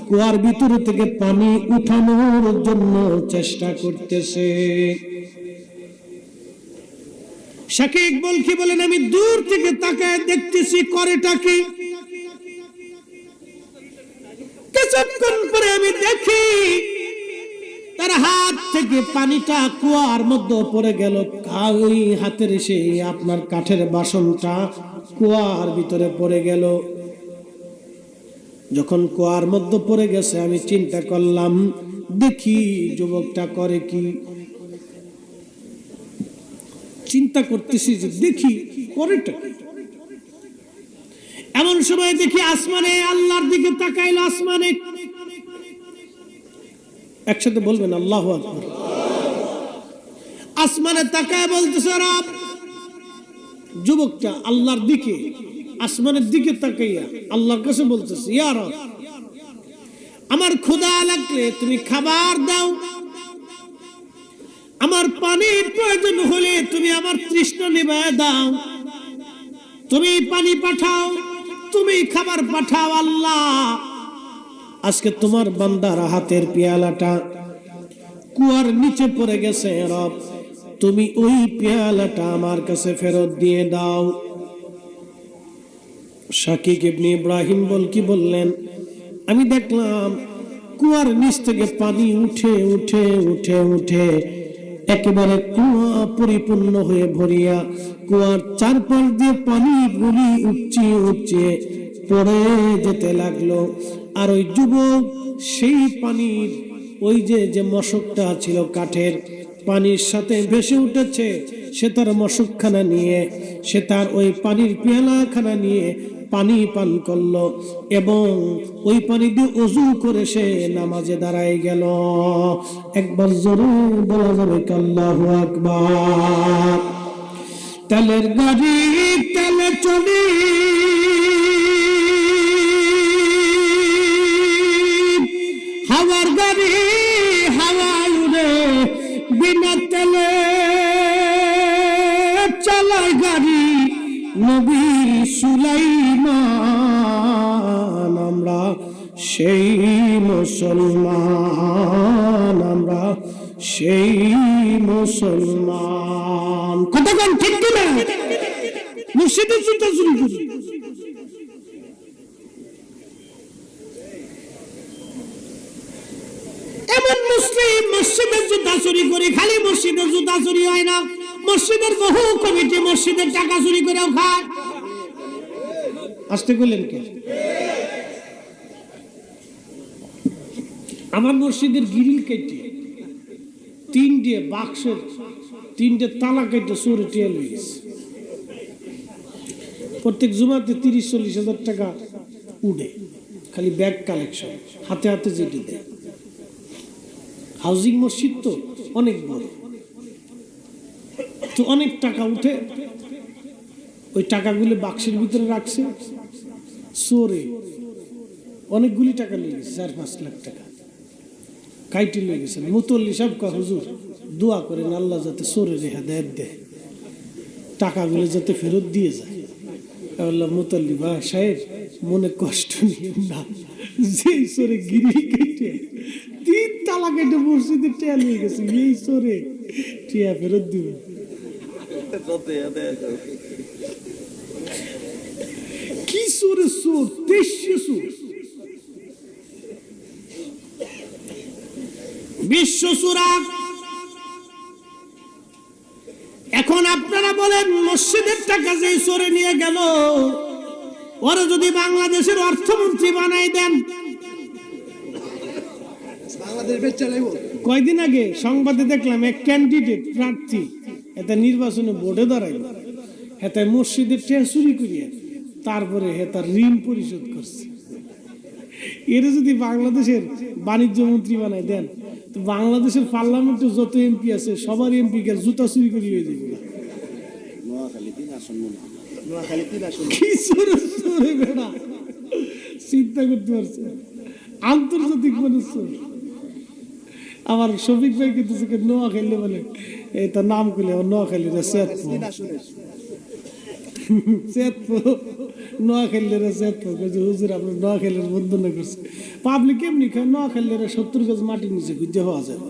কুয়ার ভিতর থেকে পানি উঠানোর জন্য চেষ্টা করতেছে। শাকিক বলকি বলেন, আমি দূর থেকে তাকায় দেখতেছি করেটা কি। কিছুক্ষণ পরে আমি দেখি তার হাত থেকে পানিটা কুয়ার মধ্যে পড়ে গেল। ওই হাতের এসে আপনার কাঠের বাসনটা কুয়ার ভিতরে পড়ে গেল। যখন কুয়ার মধ্যে পড়ে গেছে আমি চিন্তা করলাম, দেখি যুবকটা করে কি। চিন্তা করতেছি যে দেখি করেটা। এমন সময় দেখি আসমানে, আল্লাহর দিকে তাকাইল। আসমানে একসাথে বলবেন আল্লাহু আকবার। আসমানে তাকায় বলতেছে রব। যুবকটা আল্লাহর দিকে, আসমানের দিকে তাকাইয়া আল্লাহর কাছে বলতেছে, ইয়া রব, আমার ক্ষুধা লাগলে তুমি খাবার দাও, আমার পানির প্রয়োজন হলে তুমি আমার তৃষ্ণা নিবায় দাও, তুমি পানি পাঠাও, তুমি খাবার পাঠাও। আল্লাহ, আজকে তোমার বান্দার হাতের পেয়ালাটা কুয়ার নিচে পড়ে গেছে রব, তুমি ওই পেয়ালাটা আমার কাছে ফেরত দিয়ে দাও। শাকিক ইবনে ইব্রাহিম বলকি বললেন, আমি দেখলাম কুয়ার নিচ থেকে পানি উঠে উঠে উঠে উঠে একেবারে কুয়া পরিপূর্ণ হয়ে ভরিয়া কুয়ার চারপাশ দিয়ে পানি গুলি উপচে উপচে পড়ে যেতে লাগলো। আর ওই যুবক সেই পানির ওই যে মশকটা ছিল কাঠের, পানির সাথে ভেসে উঠেছে। সে তার মশকখানা নিয়ে, সে তার ওই পানির পেয়ালাখানা নিয়ে পানি পান করলো এবং ওই পানি দিয়ে ওযু করে সে নামাজে দাঁড়ায় গেল। একবার জোরে বলা যাবে আল্লাহু আকবার। তেলের গাড়ি তেলে চলে, হাওয়ার গাড়ি হাওয়ায় উড়ে, বিনা তেলে চালায় গাড়ি নবী সুলাইমান। আমরা সেই মুসলমান, আমরা সেই মুসলমান। কতক্ষণ ঠিক কিনা? মুর্শিদের চিন্তা শুরু করি। এমন মুসলিম মসজিদের জুতা চুরি করে, খালি মসজিদের জুতা চুরি হয় না, মসজিদের বহু কমিটি মসজিদের টাকা চুরি করেও খায়। আসতে করলেন কে? আমার মসজিদের গিরিল কেটে 3টে বাক্সের 3টে তালা কেটে চোরে টেল হয়েছে। প্রত্যেক জুমাতে 30-40 হাজার টাকা উঠে, খালি ব্যাগ কালেকশন, হাতে হাতে যেটি দেয়। হাউজিং মসজিদ তো অনেক বড়, তো অনেক টাকা উঠে, ওই টাকাগুলো বাক্সের ভিতরে রাখছে। চোরে অনেকগুলি টাকা নিয়ে গেছে, 4-5 লাখ টাকা কাইটি নিয়ে গেছেন। মুতল্লি সব হুজুর দোয়া করেন আল্লাহ যাতে চোরের হেদায়েত দেয়, টাকাগুলো যাতে ফেরত দিয়ে যায়। আল্লাহ মুতল্লি বা সাহেব মনে কষ্ট নিয়ে না, যে চোরে গিরি কেটে 3 তালা কেটে মসজিদে টিয়া নিয়ে গেছে, এই চোরে টিয়া ফেরত দিব। কি চোরে চোর, 23 চোর, বিশ্ব চোরা। এখন আপনারা বলেন মসজিদের টাকা যে চোরে নিয়ে গেল, ওরা যদি বাংলাদেশের অর্থমন্ত্রী বানাই দেন, কয়দিন আগে সংবাদে দেখলাম এক ক্যান্ডিডেট প্রার্থী এটা নির্বাচনে বোর্ডে দাঁড়াইল, এটা মসজিদের টাকা চুরি করিয়া তারপরে তার ঋণ পরিশোধ করছে। এর যদি বাংলাদেশের বাণিজ্য মন্ত্রী বানাই দেন, তো বাংলাদেশের পার্লামেন্টে যত এমপি আছে সবার এমপি কে জুতা চুরি করে নিয়ে যাবে। চিন্তা করতে পারছে, আন্তর্জাতিক মানুষ। আমার শফিক ভাই কিন্তু নোয়াখালী বলে, এই তার নাম করলে নোয়াখালী নোয়াখালীর বন্ধনা করছে। পাবলিক এমনি খায় নোয়াখালীর 70 গজ মাটির নিচে খুঁজে হওয়া যায়।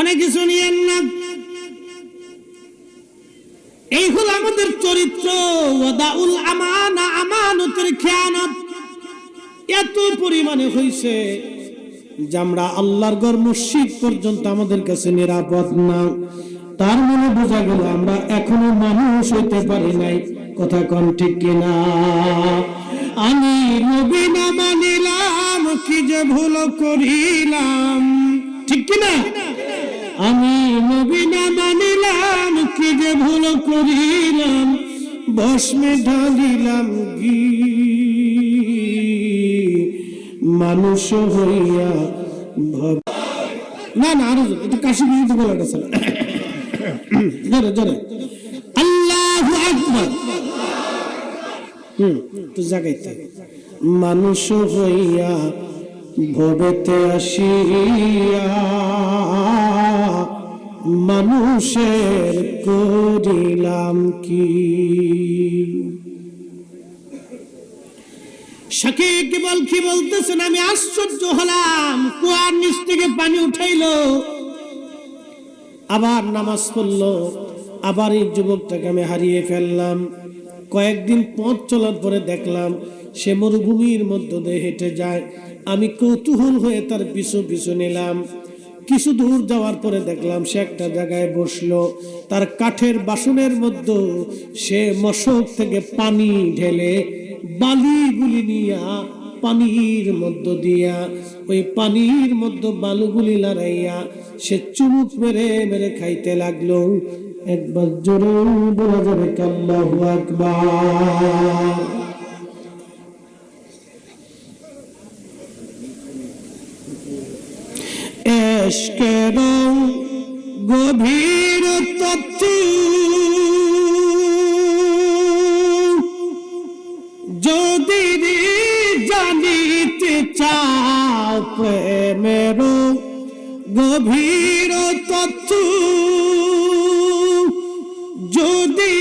অনেক কিছু নিয়েন না, এই হল আমাদের চরিত্র। ওয়াদাউল আমানা, আমানতের খেয়ানত এত পরিমাণে হয়েছে যে আমরা আল্লাহর ঘর মসজিদ পর্যন্ত আমাদের কাছে নিরাপদ না। তার মানে বোঝা গেল আমরা এখনো মানুষ হইতে পারি নাই। কথা কোন ঠিক কিনা? আমি নবী না মানিলাম, কি যে ভুল করিলাম, ঠিক কিনা? আমি নবী না মানিলাম, কি যে ভুল করিলাম, ভস্মে ঢালিলাম ঘি, মানুষ হইয়া না না আরো এটা কাশি বিরুদ্ধে বলাটা ছিল। জোরে জোরে আল্লাহু আকবার। তো জাগাইতে মানুষ হইয়া ভবেতে আসিয়া, মানুষের করিলাম কি। শাকিব কি বলতেছেন, আমি আশ্চর্য হলাম, কুয়ার নিচ থেকে পানি উঠাইলো, আবার নামাজ পড়লো, আবার এই যুবকটাকে আমি হারিয়ে ফেললাম। কয়েকদিন পথ চলার পরে দেখলাম সে মরুভূমির মধ্য দিয়ে হেঁটে যায়। আমি কৌতূহল হয়ে তার পিছু পিছু নিলাম। কিছু দূর যাওয়ার পরে দেখলাম সে একটা জায়গায় বসলো। তার কাঠের বাসনের মধ্যে সে মশক থেকে পানি ঢেলে বালিগুলি নিয়া পানির মধ্য দিয়া, ওই পানির মধ্যে বালুগুলি লড়াইয়া সে চুমুক মেরে মেরে খাইতে লাগলো। একবার জোরে বলা যাবে আল্লাহু আকবার। এশকের গভীর তত্ত্ব যদি জানিতে চাও, প্রেমের গভীর তত্ত্ব যদি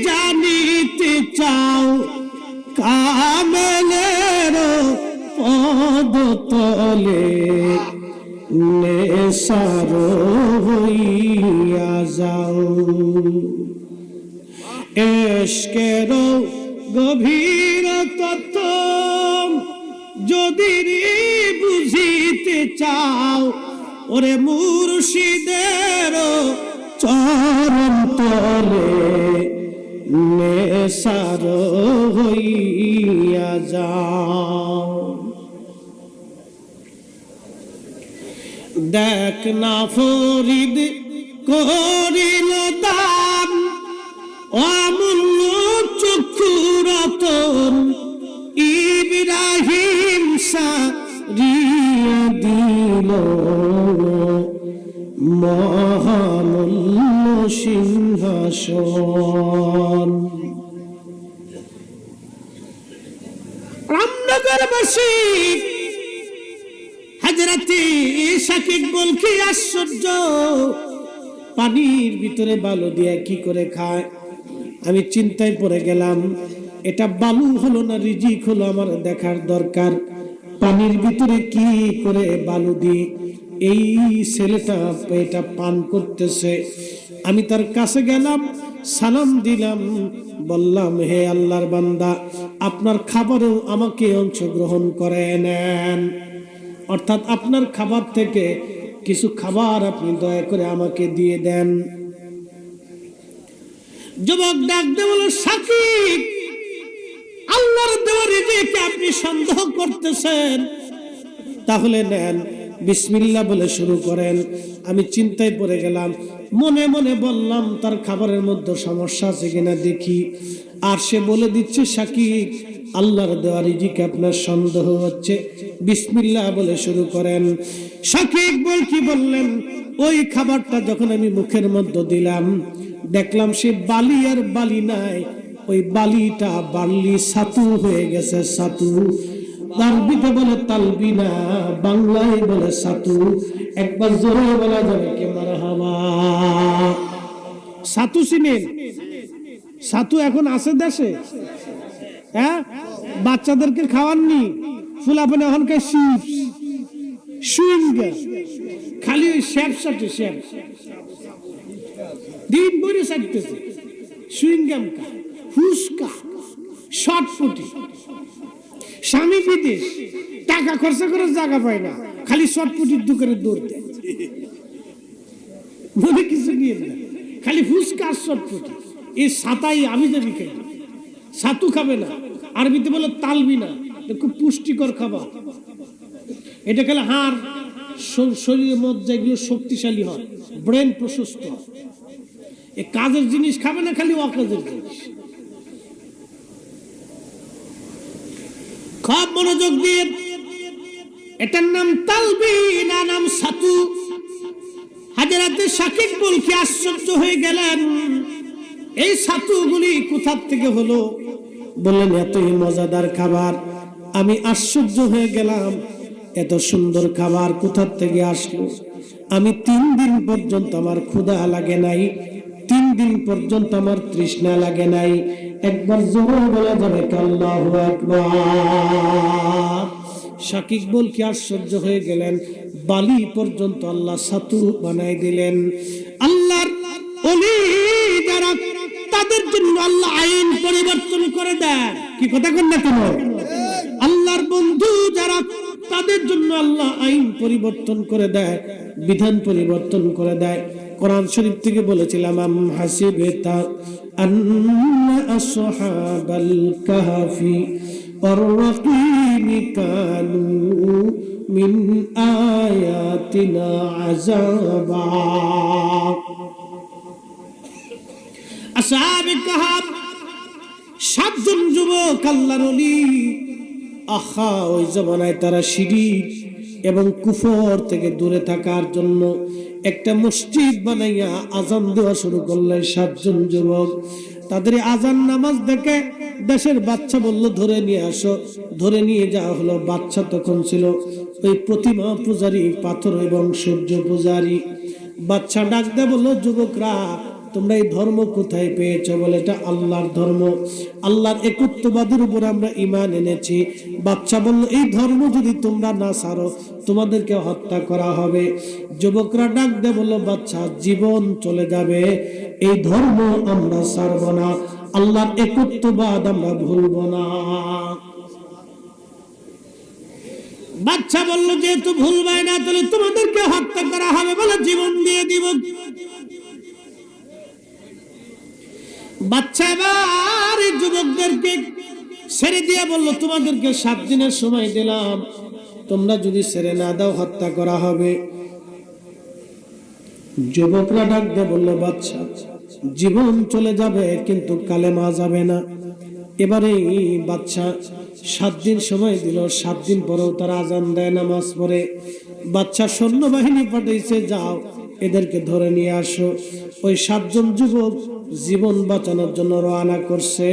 জানিতে চাও, কামেলের পদ তলে নেশার হইয়া যাও। এশকের গভীর তত্ত্ব যদি বুঝিতে চাও, ওরে মুর্শিদের চরণ তলে নেশার হইয়া যাও। দেখ না ফরিদ করিল দান, অমূল্য চক্ষুরা রতন ইব্রাহিম সারিয়া দিল মহামূল্য সিংহাসন। রামনগরবাসী হাজরাতে শাকিব বল কি আশ্চর্য, পানির ভিতরে বালু দিয়ে কি করে খায়? আমি চিন্তায় পড়ে গেলাম, এটা বালু হলো না রিজিক হলো আমার দেখার দরকার। পানির ভিতরে কি করে বালু দিয়ে এই ছেলেটা এটা পান করতেছে। আমি তার কাছে গেলাম, সালাম দিলাম, বললাম হে আল্লাহর বান্দা, আপনার খাবারেও আমাকে অংশগ্রহণ করে নেন, অর্থাৎ আপনার খাবার থেকে কিছু খাবার আপনি দয়া করে আমাকে দিয়ে দেন। যুবক ডাক দিয়ে বলল, শাকিব, আল্লাহর দেওয়া রিজিকে আপনি সন্দেহ করতেছেন, তাহলে নেন, বিসমিল্লাহ বলে শুরু করেন। আমি চিন্তায় পড়ে গেলাম, মনে মনে বললাম তার খাবারের মধ্যে সমস্যা আছে কিনা দেখি। আর সে বলে দিচ্ছে, শাকিব, আল্লাহর দেওয়া রিজিকে আপনার সন্দেহ হচ্ছে, বিসমিল্লাহ বলে শুরু করেন। শাকিব বল কি বললেন, ওই খাবারটা যখন আমি মুখের মধ্যে দিলাম, দেখলাম সে বালি আর বালি নাই, ওই বালিটা বালি ছাতু হয়ে গেছে। ছাতু আরবিতে বলে তালবিনা, বাংলায় বলে ছাতু। একবার জোরে বলা যাবে কি মারহাবা? ছাতু চিনেন? ছাতু এখন আছে দেশে, হ্যাঁ, বাচ্চাদেরকে খাওয়াননি, ফুলাফানে এখনকার চিপস, সুইংগাম, খালি ওই শ্যাপ সাথে শ্যাপ দিন ভরে চাইতেছে, সুইংগাম কা, ফুসকা, শর্টফুটি। স্বামী বিদেশ, টাকা খরচা করে জায়গা পায় না, খালি শর্টফুটির দোকানে দৌড় দেয়, মনে কিছু নিয়ে না, খালি ফুসকা আর শর্টফুটি। এই সাতাই আমি যাবি খাই, ছাতু খাবে না, আরবিতে বলে তালবিনা, খুব পুষ্টিকর খাবার। এটা খেলে হাড় শরীরের মধ্যে এগুলো শক্তিশালী হয়, ব্রেন প্রশস্ত হয়। এ কাজের জিনিস খাবে না, খালি অকাজের জিনিস। খুব মনোযোগ দিয়ে, এটার নাম তালবিনা, নাম ছাতু। হাজরাতে শাকিব বল কি আশ্চর্য হয়ে গেলেন, এই ছাতুগুলি কোথা থেকে হলো? বললেন এতই মজাদার খাবার। আমি আশ্চর্য হয়ে গেলাম, এত সুন্দর খাবার কোথা থেকে আসলো? আমি 3 দিন পর্যন্ত আমার ক্ষুধা লাগে নাই, 3 দিন পর্যন্ত আমার তৃষ্ণা লাগে নাই। একবার জোরে বলা যাবে আল্লাহু আকবার। শাকিব বল কি আশ্চর্য হয়ে গেলেন, বালি পর্যন্ত আল্লাহ ছাতু বানাই দিলেন। আল্লাহর ওলি যারা, তাদের জন্য আল্লাহ আইন পরিবর্তন করে দেয়। কি কথা কন না কেন? আল্লাহর বন্ধু যারা, তাদের জন্য আল্লাহ আইন পরিবর্তন করে দেয়, বিধান পরিবর্তন করে দেয়। কোরআন শরীফ থেকে বলেছিলাম, আম হাসিবাতা আন্না আসহাবাল কাহফি ওয়ার রাকিম কানু মিন আয়াতিনা আযাবা। আসহাবে কাহফ 7 জন যুবক আল্লাহর ওলি। আহা, ওই জমানায় তারা শিরক এবং কুফর থেকে দূরে থাকার জন্য একটা মসজিদ বানাইয়া আজান দেওয়া শুরু করলেন। 7 জন যুবক, তাদের আজান নামাজ দেখে দেশের বাচ্চা বলল, ধরে নিয়ে আসো। ধরে নিয়ে যাওয়া হলো। বাচ্চা তখন ছিল ওই প্রতিমা পূজারী, পাথর এবং সূর্য পূজারী। বাচ্চা ডাক দেয়, বললো, যুবকরা, তোমরা এই ধর্ম কোথায় পেয়েছো? বলে, এটা আল্লাহর ধর্ম, আল্লাহর একত্ববাদের উপর আমরা ঈমান এনেছি। বাচ্চা বলল, এই ধর্ম যদি তোমরা না ছাড়ো, তোমাদেরকে হত্যা করা হবে। যুবকরা ডাক দেয়, বলল, বাচ্চা, জীবন চলে যাবে, এই ধর্ম আমরা ছাড়ব না, আল্লাহর একত্ববাদ আমরা ভুলব না। বাচ্চা বলল, যেহেতু ভুলবাই না, তাহলে তোমাদেরকে হত্যা করা হবে। বলে, জীবন দিয়ে দিব। বাচ্চা এবার যুবকদেরকে ছেড়ে দিয়ে বলল, তোমাদেরকে 7 দিনের সময় দিলাম, তোমরা যদি ছেড়ে না দাও, হত্যা করা হবে। যুবকরা ডাক দিয়ে বলল, বাচ্চা, জীবন চলে যাবে কিন্তু কালেমা যাবে না। এবারে বাচ্চা 7 দিন সময় দিল, 7 দিন পরেও তারা আজান দেয়, নামাজ পড়ে। বাচ্চা সৈন্যবাহিনী পাঠাইছে, যাও এদেরকে ধরে নিয়ে আসো। ওই 7 জন যুবক জীবন বাঁচানোর জন্য রওনা করছে।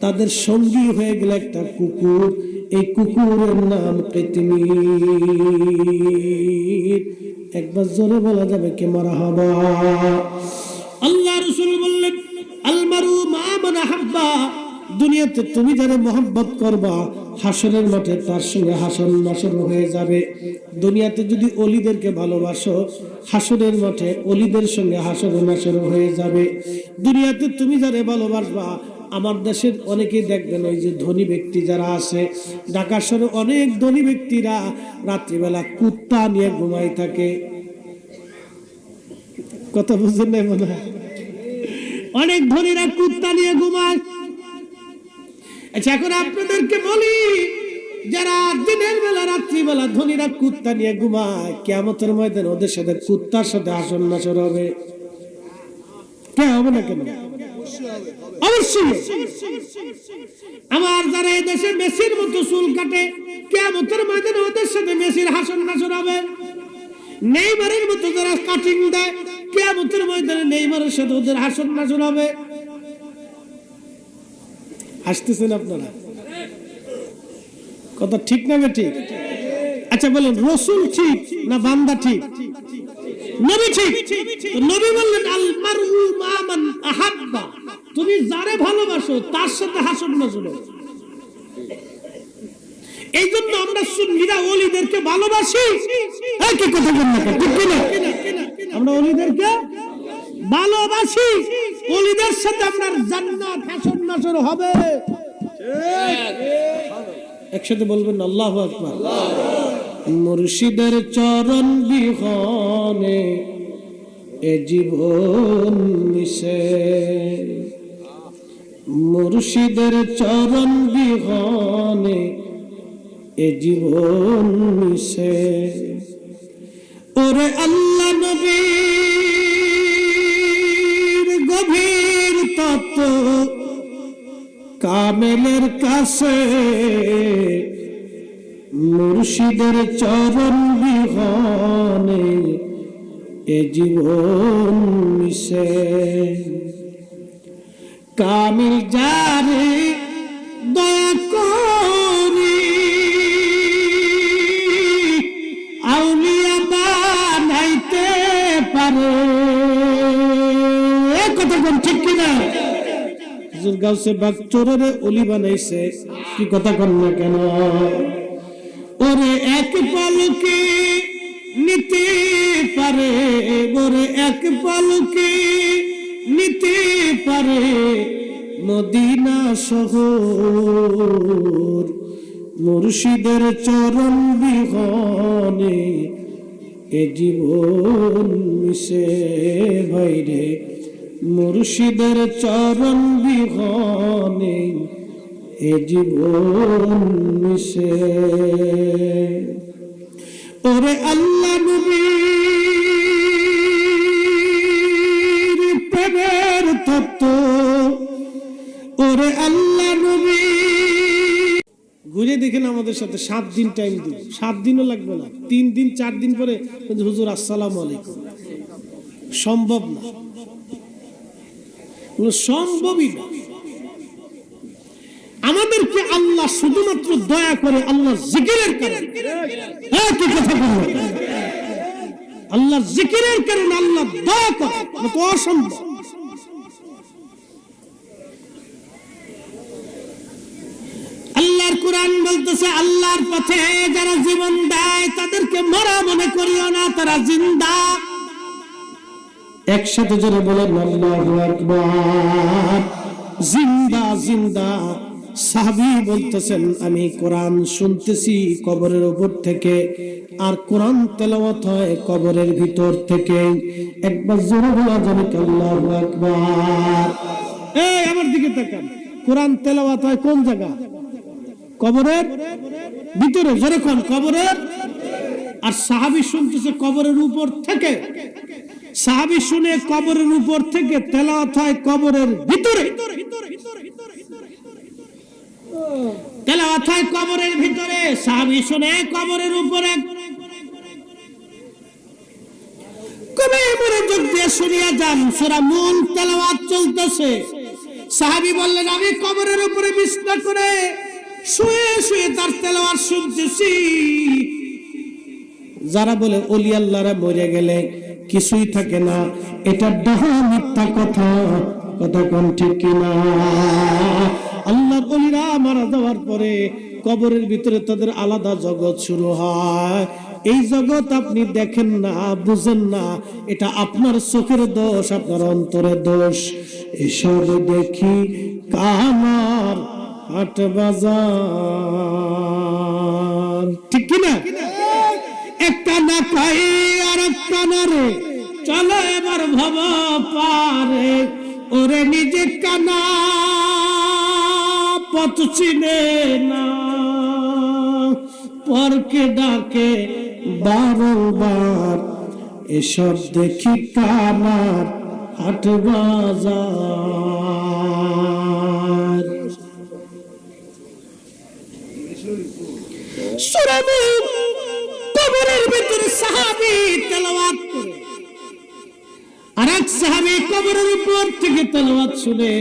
তাদের সঙ্গী হয়ে গেল একটা কুকুর। এই কুকুরের নাম কিতমির। একবার জোরে বলা যাবে কি মারহাবা? আল্লাহ রাসূল বললেন, আল মারু মা মান আহাব্বা, দুনিয়াতে তুমি যারা মহব্বত করবা, হাসরের মাঠে তার সঙ্গে হাসর নাসর হয়ে যাবে। দুনিয়াতে যদি অলিদেরকে ভালোবাসো, হাসরের মাঠে অলিদের সঙ্গে হাসর নাসর হয়ে যাবে। দুনিয়াতে তুমি যারা ভালোবাসবা, আমার দেশের অনেকেই দেখবেন ওই যে ধনী ব্যক্তি যারা আছে, ঢাকা শহরে অনেক ধনী ব্যক্তিরা রাত্রিবেলা কুত্তা নিয়ে ঘুমাই থাকে। কথা বুঝছেন না মনে হয়? অনেক ধনীরা কুত্তা নিয়ে ঘুমায়। আচ্ছা, এখন আপনাদেরকে বলি, যারা দিনের বেলা রাত্রিবেলা ধনীরা কুত্তা নিয়ে ঘুমায়, কিয়ামতের ময়দানে ওদের সাথে কুত্তার সাথে হাসর নাসর হবে? কে হবে না কেন? অবশ্যই। আমার যারা এই দেশে মেসির মতো চুল কাটে, কিয়ামতের ময়দানে ওদের সাথে মেসির হাসর নাসর হবে। নেইমারের মতো যারা কাটিং দেয়, কিয়ামতের ময়দানে নেইমারের সাথে ওদের হাসর নাসর হবে। আসতেছেন আপনারা? কথা ঠিক না ঠিক? আচ্ছা বলেন, রাসূল ঠিক না বান্দা ঠিক? নবী ঠিক। নবী বললেন, আল মারউ মা মান আহাব্বা, তুমি যারে ভালোবাসো তার সাথে হাসর নাসর হবে। এই জন্য আমরা সুন্নিরা ওলিদেরকে ভালোবাসি। কি কথা বলেন না, ঠিক কিনা? আমরা ওলিদেরকে ভালোবাসি, ওলিদের সাথে আপনার জান্নাত হাসর নাসর হবে। একসাথে বলবেন আল্লাহু আকবার। মুর্শিদের চরণ বিহনে এ জীবন মিশে, মুর্শিদের চরণ বিহনে এ জীবন মিশে। ওরে আল্লাহ নবীর গভীর তত্ত্ব কামেলের কাছে, মুর্শিদের চরণ বিহনে এ জীবন মিশে। কামিল যারে দয়া করি আউলিয়া বানাইতে পারে। কথা কোন ঠিক কিনা? গাউসে বাগ চোরের অলি বানাইছে। কি কথা কন না কেন? ওরে এক পালকে নিতে পারে, ওরে এক পালকে নিতে পারে মদিনা শহর। মুর্শিদের চরণ বিহনে এ জীবন মিশে। ভাইরে, মুর্শিদের চরণ বিহনে এ জীবন মিশে। ওরে আল্লাহ নবীর প্রেমের তত্ত্ব, ওরে আল্লাহ নবী। ঘুরে দেখেন আমাদের সাথে 7 দিন টাইম দিন, 7 দিনও লাগবে না, 3 দিন 4 দিন পরে হুজুর আসসালামু আলাইকুম। সম্ভব না, সম্ভবই না। আমাদেরকে আল্লাহ শুধুমাত্র দয়া করে আল্লাহ জিকিরের কারণে। কি কথা বলবো? আল্লাহ জিকিরের কারণে আল্লাহ দয়া করে, তো অসম্ভব। আল্লাহর কোরআন বলতেছে, আল্লাহর পথে যারা জীবন দেয় তাদেরকে মরা মনে করিও না, তারা জিন্দা। একসাথে জোরে বলেন আল্লাহু আকবার। জিন্দা জিন্দা। সাহাবী বলতেছেন, আমি কোরআন শুনতেছি কবরের উপর থেকে, আর কোরআন তেলাওয়াত হয় কবরের ভিতর থেকে। একবার জোরে বলা যাবে আল্লাহু আকবার। এই আমার দিকে তাকান, কোরআন তেলাওয়াত হয় কোন জায়গা? কবরের ভিতরে। জোরে কোন? কবরের। আর সাহাবী শুনতেছে কবরের উপর থেকে। সাহাবী শুনে কবরের উপর থেকে, তেলাওয়াত হয় কবরের ভিতরে। তেলাওয়াত হয় কবরের ভিতরে, সাহাবী শুনে কবরের উপরে। কবে মনোযোগ দিয়ে শুনিয়া যান, সূরা মুলক তেলাওয়াত চলতেছে। সাহাবী বললেন, আমি কবরের উপরে বিছনা করে শুয়ে শুয়ে তার তেলাওয়াত শুনতেছি। যারা বলে ওলি আল্লাহরা মরে গেলে কিছুই থাকে না, এটা ডাহা মিথ্যা কথা, কথা কোন ঠিক কিনা? আল্লাহর ওলিরা মারা যাওয়ার পরে কবরের ভিতরে তাদের আলাদা জগৎ শুরু হয়। এই জগৎ আপনি দেখেন না, বুঝেন না, এটা আপনার চোখের দোষ, আপনার অন্তরের দোষ। এসব দেখি কামার হাট বাজার, ঠিক কিনা? একটা না পাই আর একটা না রে, চলো এবার ভব পারে। ওরে নিজে কানা পথ চিনে না, পরকে ডাকে বারবার। এসব দেখি কানার হাট বাজার। সূরা মুলক কবরের ভিতরে সাহাবী তেলাওয়াত করে, আরেক সাহাবী কবরের উপর থেকে তেলাওয়াত শুনে।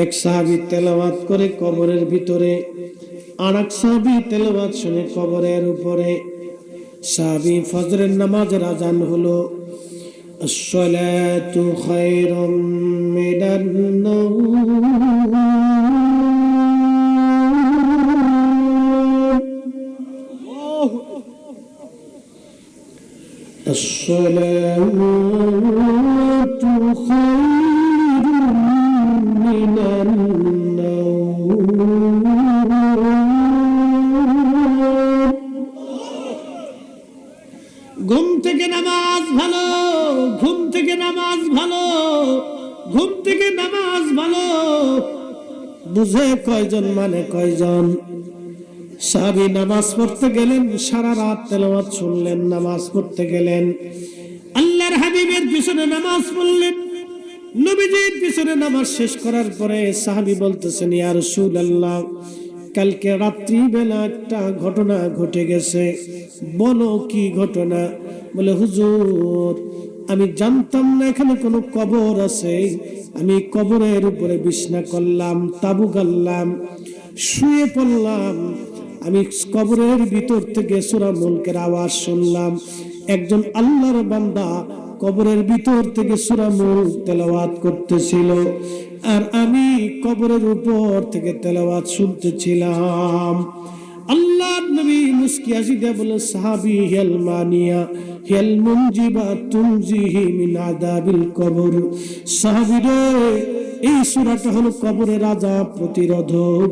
এক সাহাবী তেলাওয়াত করে কবরের ভিতরে, আরেক সাহাবী তেলাওয়াত শুনে কবরের উপরে। সাহাবী ফজরের নামাজের আযান হলো, আসসালাতু খায়রুম মিনান নাওম, আসসালাতু খায়রুম মিনান নাওম। ঘুম থেকে নামাজ ভালো, ঘুম থেকে নামাজ ভালো, ঘুম থেকে নামাজ ভালো। বুঝে কয়জন মানে কয়জন? সাহাবী নামাজ পড়তে গেলেন, সারা রাত তেলাওয়াত শুনলেন, নামাজ পড়তে গেলেন, আল্লাহর হাবিবের পিছনে নামাজ পড়লেন। নবীজির পিছনে নামাজ শেষ করার পরে সাহাবী বলতেছেন, ইয়া রাসূলুল্লাহ, কালকে রাত্রি বেলা একটা ঘটনা ঘটে গেছে, বলো কি ঘটনা? বলে, হুজুর, আমি জানতাম না এখানে কোনো কবর আছে। আমি কবরের উপরে বিছনা করলাম, তাবু গাড়লাম, শুয়ে পড়লাম। আমি কবরের ভিতর থেকে সূরা মুলকের আওয়াজ শুনলাম। একজন আল্লাহর বান্দা কবরের ভিতর থেকে সূরা মুলক তেলাওয়াত করতেছিল, আর আমি কবরের উপর থেকে তেলাওয়াত শুনতেছিলাম। আল্লাহর নবী মুস্কি হাসি দিয়ে বলে, সাহাবী হিয়াল মানিয়া হিয়াল মুনজিবা তুনজিহি মিন আযাবিল কবর। সাহাবী রে, এই সূরাটা হলো কবরের আযাব প্রতিরোধক।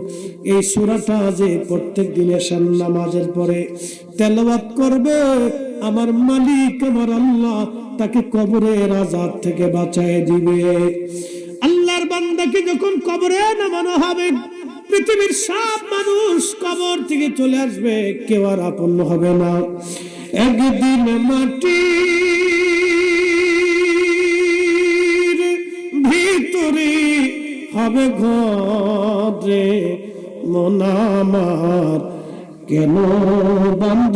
এই সূরাটা যে প্রত্যেক দিন এশার নামাজের পরে তেলাওয়াত করবে, আমার মালিক আমার আল্লাহ তাকে কবরের আযাব থেকে বাঁচায় দিবে। আল্লাহর বান্দাকে যখন কবরে নামানো হবে, পৃথিবীর সব মানুষ কবর থেকে চলে আসবে, কেউ আর আপন হবে না। একদিন মাটির ভিতরে হবে ঘরে, মন আমার কেন বন্ধ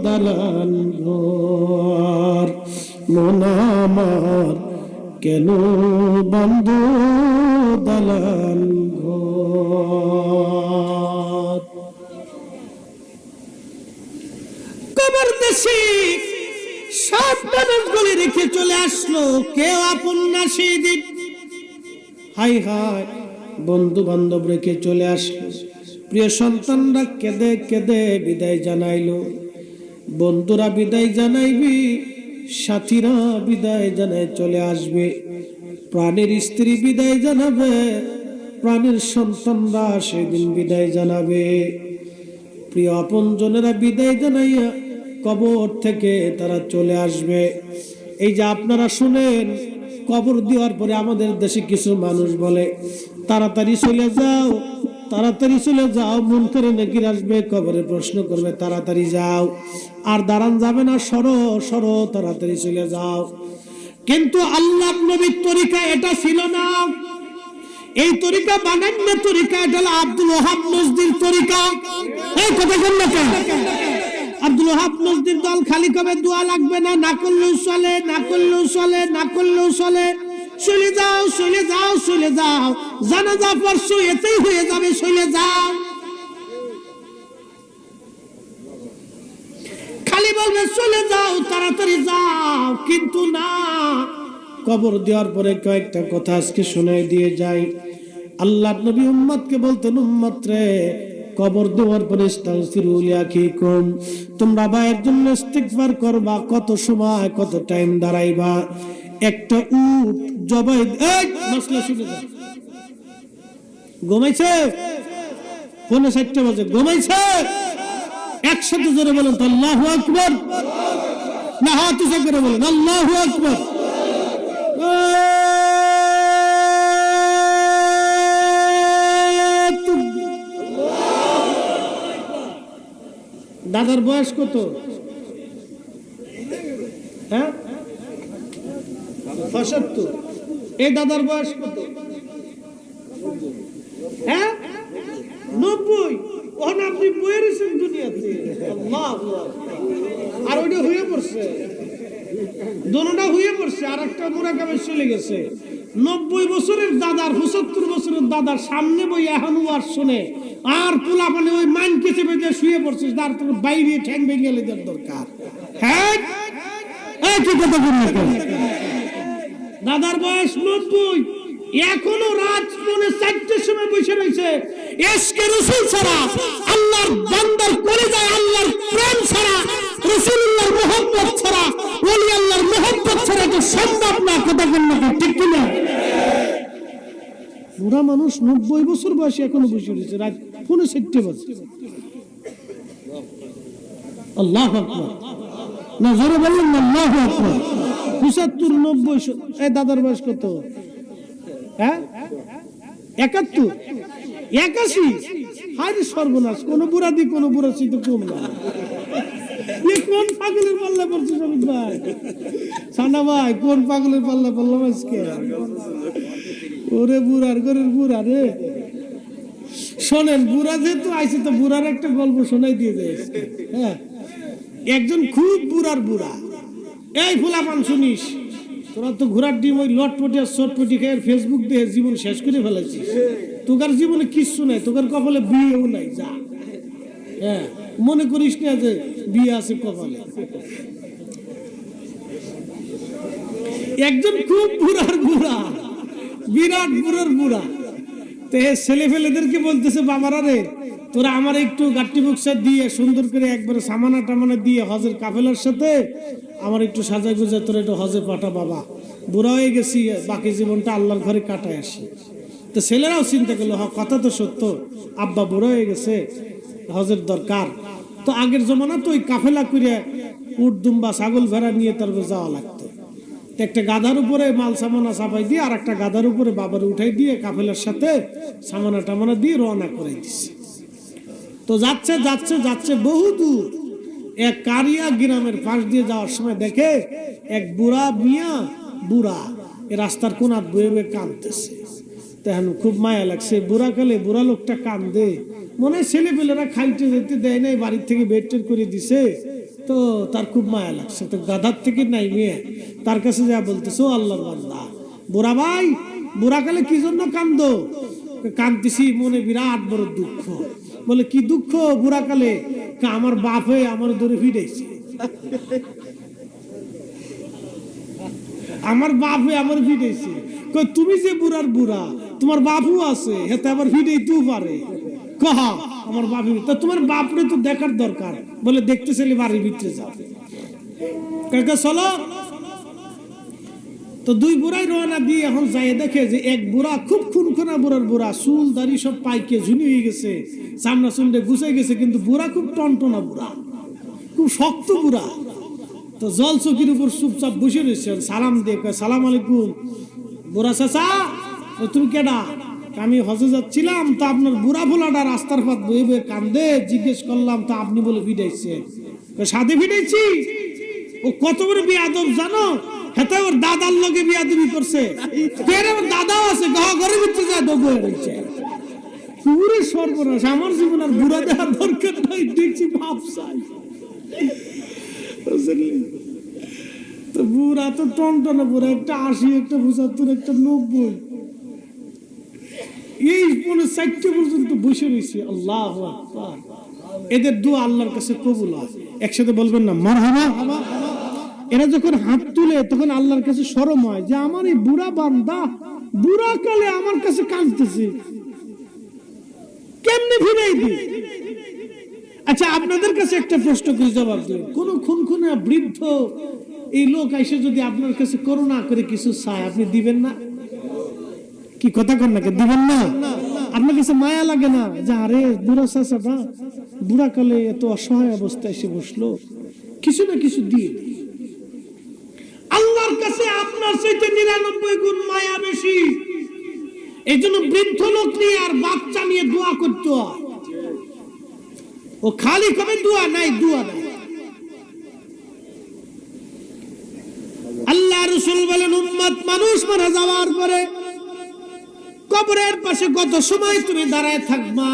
দালান ঘর, মন আমার কেন বন্ধ দালান ঘর। কবর দেশে সব মানুষগুলি রেখে চলে আসলো, কেউ আপন না সেই দিন। হাই হাই, বন্ধু বান্ধব রেখে চলে আসলো, প্রিয় সন্তানরা কেঁদে কেঁদে বিদায় জানাইলো। বন্ধুরা বিদায় জানাইবি, সাথীরা বিদায় জানায় চলে আসবে, প্রাণের স্ত্রী বিদায় জানাবে, প্রাণের সন্তানরা সেদিন বিদায় জানাবে। প্রিয় আপনজনেরা বিদায় জানাইয়া কবর থেকে তারা চলে আসবে। এই যে আপনারা শুনেন, কবর দেওয়ার পরে আমাদের দেশে কিছু মানুষ বলে, তাড়াতাড়ি চলে যাও, তাড়াতাড়ি চলে যাও, মুনকার নাকির আসবে, কবরে প্রশ্ন করবে, তাড়াতাড়ি যাও, আর দাঁড়ান যাবে না, সরো সরো, তাড়াতাড়ি চলে যাও। কিন্তু আল্লাহর নবীর তরিকা এটা ছিল না। এই তরিকা বানান না তরিকা, এটা হলো আব্দুল ওহাব নজদির তরিকা। এই কথা কেন না কেন? আব্দুল ওহাব নজদির দল খালি কবে দোয়া লাগবে না, না করলেও চলে, না করলেও চলে, না করলেও চলে। চলে যাও, চলে যাও, চলে যাও, জানাজা পরশু এতেই হয়ে যাবে, চলে যাও। খালি বলবে চলে যাও, তাড়াতাড়ি যাও, কিন্তু না। কবর দেওয়ার পরে কয়েকটা কথা আজকে শোনাই দিয়ে যাই। আল্লাহর নবী উম্মতকে বলতেন, উম্মত রে, কবর দেওয়ার পরে ইস্তাগফিরু লিআখিকুম, তোমরা ভাইয়ের জন্য ইস্তিগফার করবা। কত সময়, কত টাইম দাঁড়াইবা? একটা উট জবাই, এই মাসলা শুনে দাও। ঘুমাইছে? পৌনে 7টা বাজে, ঘুমাইছে? একসাথে জোরে বলেন তো আল্লাহু আকবার। না, হাত উঁচু করে বলেন আল্লাহু আকবার। দাদার বয়স কত? হ্যাঁ, 75। এই দাদার বয়স কত? হ্যাঁ, 90। ওখান আপনি বয়ে রয়েছেন দুনিয়াতে। আর ওইটা হয়ে পড়ছে, দোনোটা হয়ে পড়ছে। আর একটা মুরাকাবে চলে গেছে। 90 বছরের দাদার, 75 বছরের দাদার সামনে বই এখন আর শুনে আর পোলা মানে ওই মান কেছে বেঁধে শুয়ে পড়ছিস, তার তোর বাইরে ঠ্যাং ভেঙে গেলে যার দরকার। হ্যাঁ, কি কথা বলবেন? দাদার বয়স 90, এখনো রাত পৌনে 4টার সময় বসে রয়েছে। ইশকে রাসূল ছাড়া, আল্লাহর বান্দার কলিজায় আল্লাহর প্রেম ছাড়া, রাসূলুল্লাহর মুহাব্বত ছাড়া, ওলি আল্লাহর মুহাব্বত ছাড়া তো সম্ভব না। কথা বলুন না, ঠিক কি না? বুড়া মানুষ 90 বছর বয়সে এখনো বসে রয়েছে, রাত পৌনে 4টে বাজে। আল্লাহু আকবার। না জোরে বলুন না আল্লাহু আকবার। 75, 90। এই দাদার বয়স কত? হ্যাঁ, 71, 81। হায় সর্বনাশ, কোন বুড়া দি কোন বুড়া চিত কম না। কোন পাগলের পাল্লা পড়ছে শরীফ ভাই? সানা ভাই, কোন পাগলের পাল্লা পড়লাম আজকে? ওরে বুড়ার ঘরের বুড়া রে। শোনেন, বুড়া যেহেতু আইছে তো বুড়ার একটা গল্প শোনাই দিয়ে যায়। হ্যাঁ, একজন খুব বুড়ার বুড়া। এই ফুলাপান শুনিস, তোরা তো ঘোড়ার ডিম ওই লটপটি আর চটপটি খেয়ে ফেসবুক দিয়ে জীবন শেষ করে ফেলেছিস। তোকার জীবনে কিচ্ছু নাই, তোকার কপালে বিয়েও নাই। যা, হ্যাঁ, মনে করিস না যে বিয়ে আছে কপালে। একজন খুব বুড়ার বুড়া, বিরাট বুড়ার বুড়া। তো ছেলে ফেলেদেরকে বলতেছে, বাবারা রে, তোরা আমার একটু গাট্টি বক্সা দিয়ে সুন্দর করে একবারে সামানা টামানা দিয়ে হজের কাফেলার সাথে আমার একটু সাজা গুজা তোরা একটু হজে পাঠা। বাবা, বুড়া হয়ে গেছি, বাকি জীবনটা আল্লাহর ঘরে কাটায় আসি। তো ছেলেরাও চিন্তা করলো, হ, কথা তো সত্য, আব্বা বুড়া হয়ে গেছে, হজের দরকার। তো আগের জমানা তো ওই কাফেলা করে উট দুম্বা ছাগল ভেড়া নিয়ে তারপর যাওয়া লাগতো। একটা গাধার উপরে মাল সামানা চাপাই দিয়ে আর একটা গাধার উপরে বাবার উঠাই দিয়ে কাফেলার সাথে সামানা টামানা দিয়ে রওনা করে দিচ্ছে। তো যাচ্ছে যাচ্ছে যাচ্ছে বহু দূর, এক কারিয়া গ্রামের পাশ দিয়ে যাওয়ার সময় দেখে এক বুড়া মিয়া, বুড়া এ রাস্তার কোনাত বয়ে বয়ে কাঁদতেছে। তখন খুব মায়া লাগছে। বুড়া কালে বুড়া লোকটা কান্দে, মনে হয় ছেলে পেলেরা খাইতে যেতে দেয় নাই, বাড়ির থেকে বেড টেড করে দিছে। তো তার খুব মায়া লাগছে। তো গাধার থেকে নাই মেয়ে তার কাছে যা বলতেছে, ও আল্লাহর বান্দা, বুড়া ভাই, বুড়া কালে কি জন্য কান্দো? কান্দতেছি, মনে বিরাট বড় দুঃখ। বলে, কি দুঃখ বুড়া কালে? আমার বাপ হয়ে আমার ধরে ফিরেছে, আমার বাপ হয়ে আমার ফিরেছে। তুমি যে বুড়ার বুড়া, তোমার বাপও আছে, হেতে আবার ফিরেইতেও পারে। কহা আমার বাপ, তা তোমার বাপরে তো দেখার দরকার। বলে, দেখতে চাইলে বাড়ির ভিতরে যাও। কাকা চলো। তো দুই বুড়াই রওনা দিয়ে এখন যাই দেখে যে এক বুড়া, খুব খুনখুনা বুড়ার বুড়া, চুল দাড়ি সব পাইকে ঝুনি হয়ে গেছে, চামড়া চুমড়ে গুছাই গেছে, কিন্তু বুড়া খুব টনটনা বুড়া, খুব শক্ত বুড়া। তো জল চকির উপর চুপচাপ বসে রয়েছে, সালাম দিয়ে কয়, সালাম আলাইকুম। বুড়া চাচা, তুমি কেডা? আমি হজে যাচ্ছিলাম, তা আপনার বুড়া ভোলাটা রাস্তার পথ বয়ে বয়ে কান্দে, জিজ্ঞেস করলাম, তা আপনি বলে ফিটাইছে। সাথে ফিটাইছি। ও কত বড় বেয়াদব জানো? হেতে ওর দাদার লগে বিয়াদবি করছে, এর ওর দাদাও আছে, ঘরের ভিতরে যায় দোগ হয়ে রয়েছে। পুরো সর্বনাশ। আমার জীবন আর বুড়া দেওয়ার দরকার নাই, দেখছি ভাব চাই। তো বুড়া তো টনটনে বুড়া, একটা 80, একটা 75, একটা 90, এই 4 পর্যন্ত বসে রয়েছে। আল্লাহু আকবার। এদের দোয়া আল্লাহর কাছে কবুল হয়। একসাথে বলবেন না মারহাবা। এরা যখন হাত তুলে তখন আল্লাহর কাছে শরম হয় যে আমার এই বুড়া বান্দা বুড়া কালে আমার কাছে কাঁদতেছে, কেমনে ফিরাই দিই। আচ্ছা, আপনাদের কাছে একটা প্রশ্ন করে জবাব দিন। কোন খুনখুনে বৃদ্ধ এই লোক এসে যদি আপনার কাছে করুণা করে কিছু চায়, আপনি দিবেন না? কি কথা কন নাকি, দিবেন না? আপনার কাছে মায়া লাগে না যে আরে বুড়া চাচাটা বুড়া কালে এত অসহায় অবস্থায় এসে বসলো, কিছু না কিছু দিয়ে? আল্লাহর কাছে আপনার চাইতে 99 গুণ মায়া বেশি। এই জন্য বৃদ্ধ লোক নিয়ে আর বাচ্চা নিয়ে দোয়া করতে হয়। ও খালি কবে দোয়া নাই, দোয়া নাই। আল্লাহ রাসূল বলেন, উম্মত মানুষ মারা যাওয়ার পরে কবরের পাশে কত সময় তুমি দাঁড়ায় থাকবা,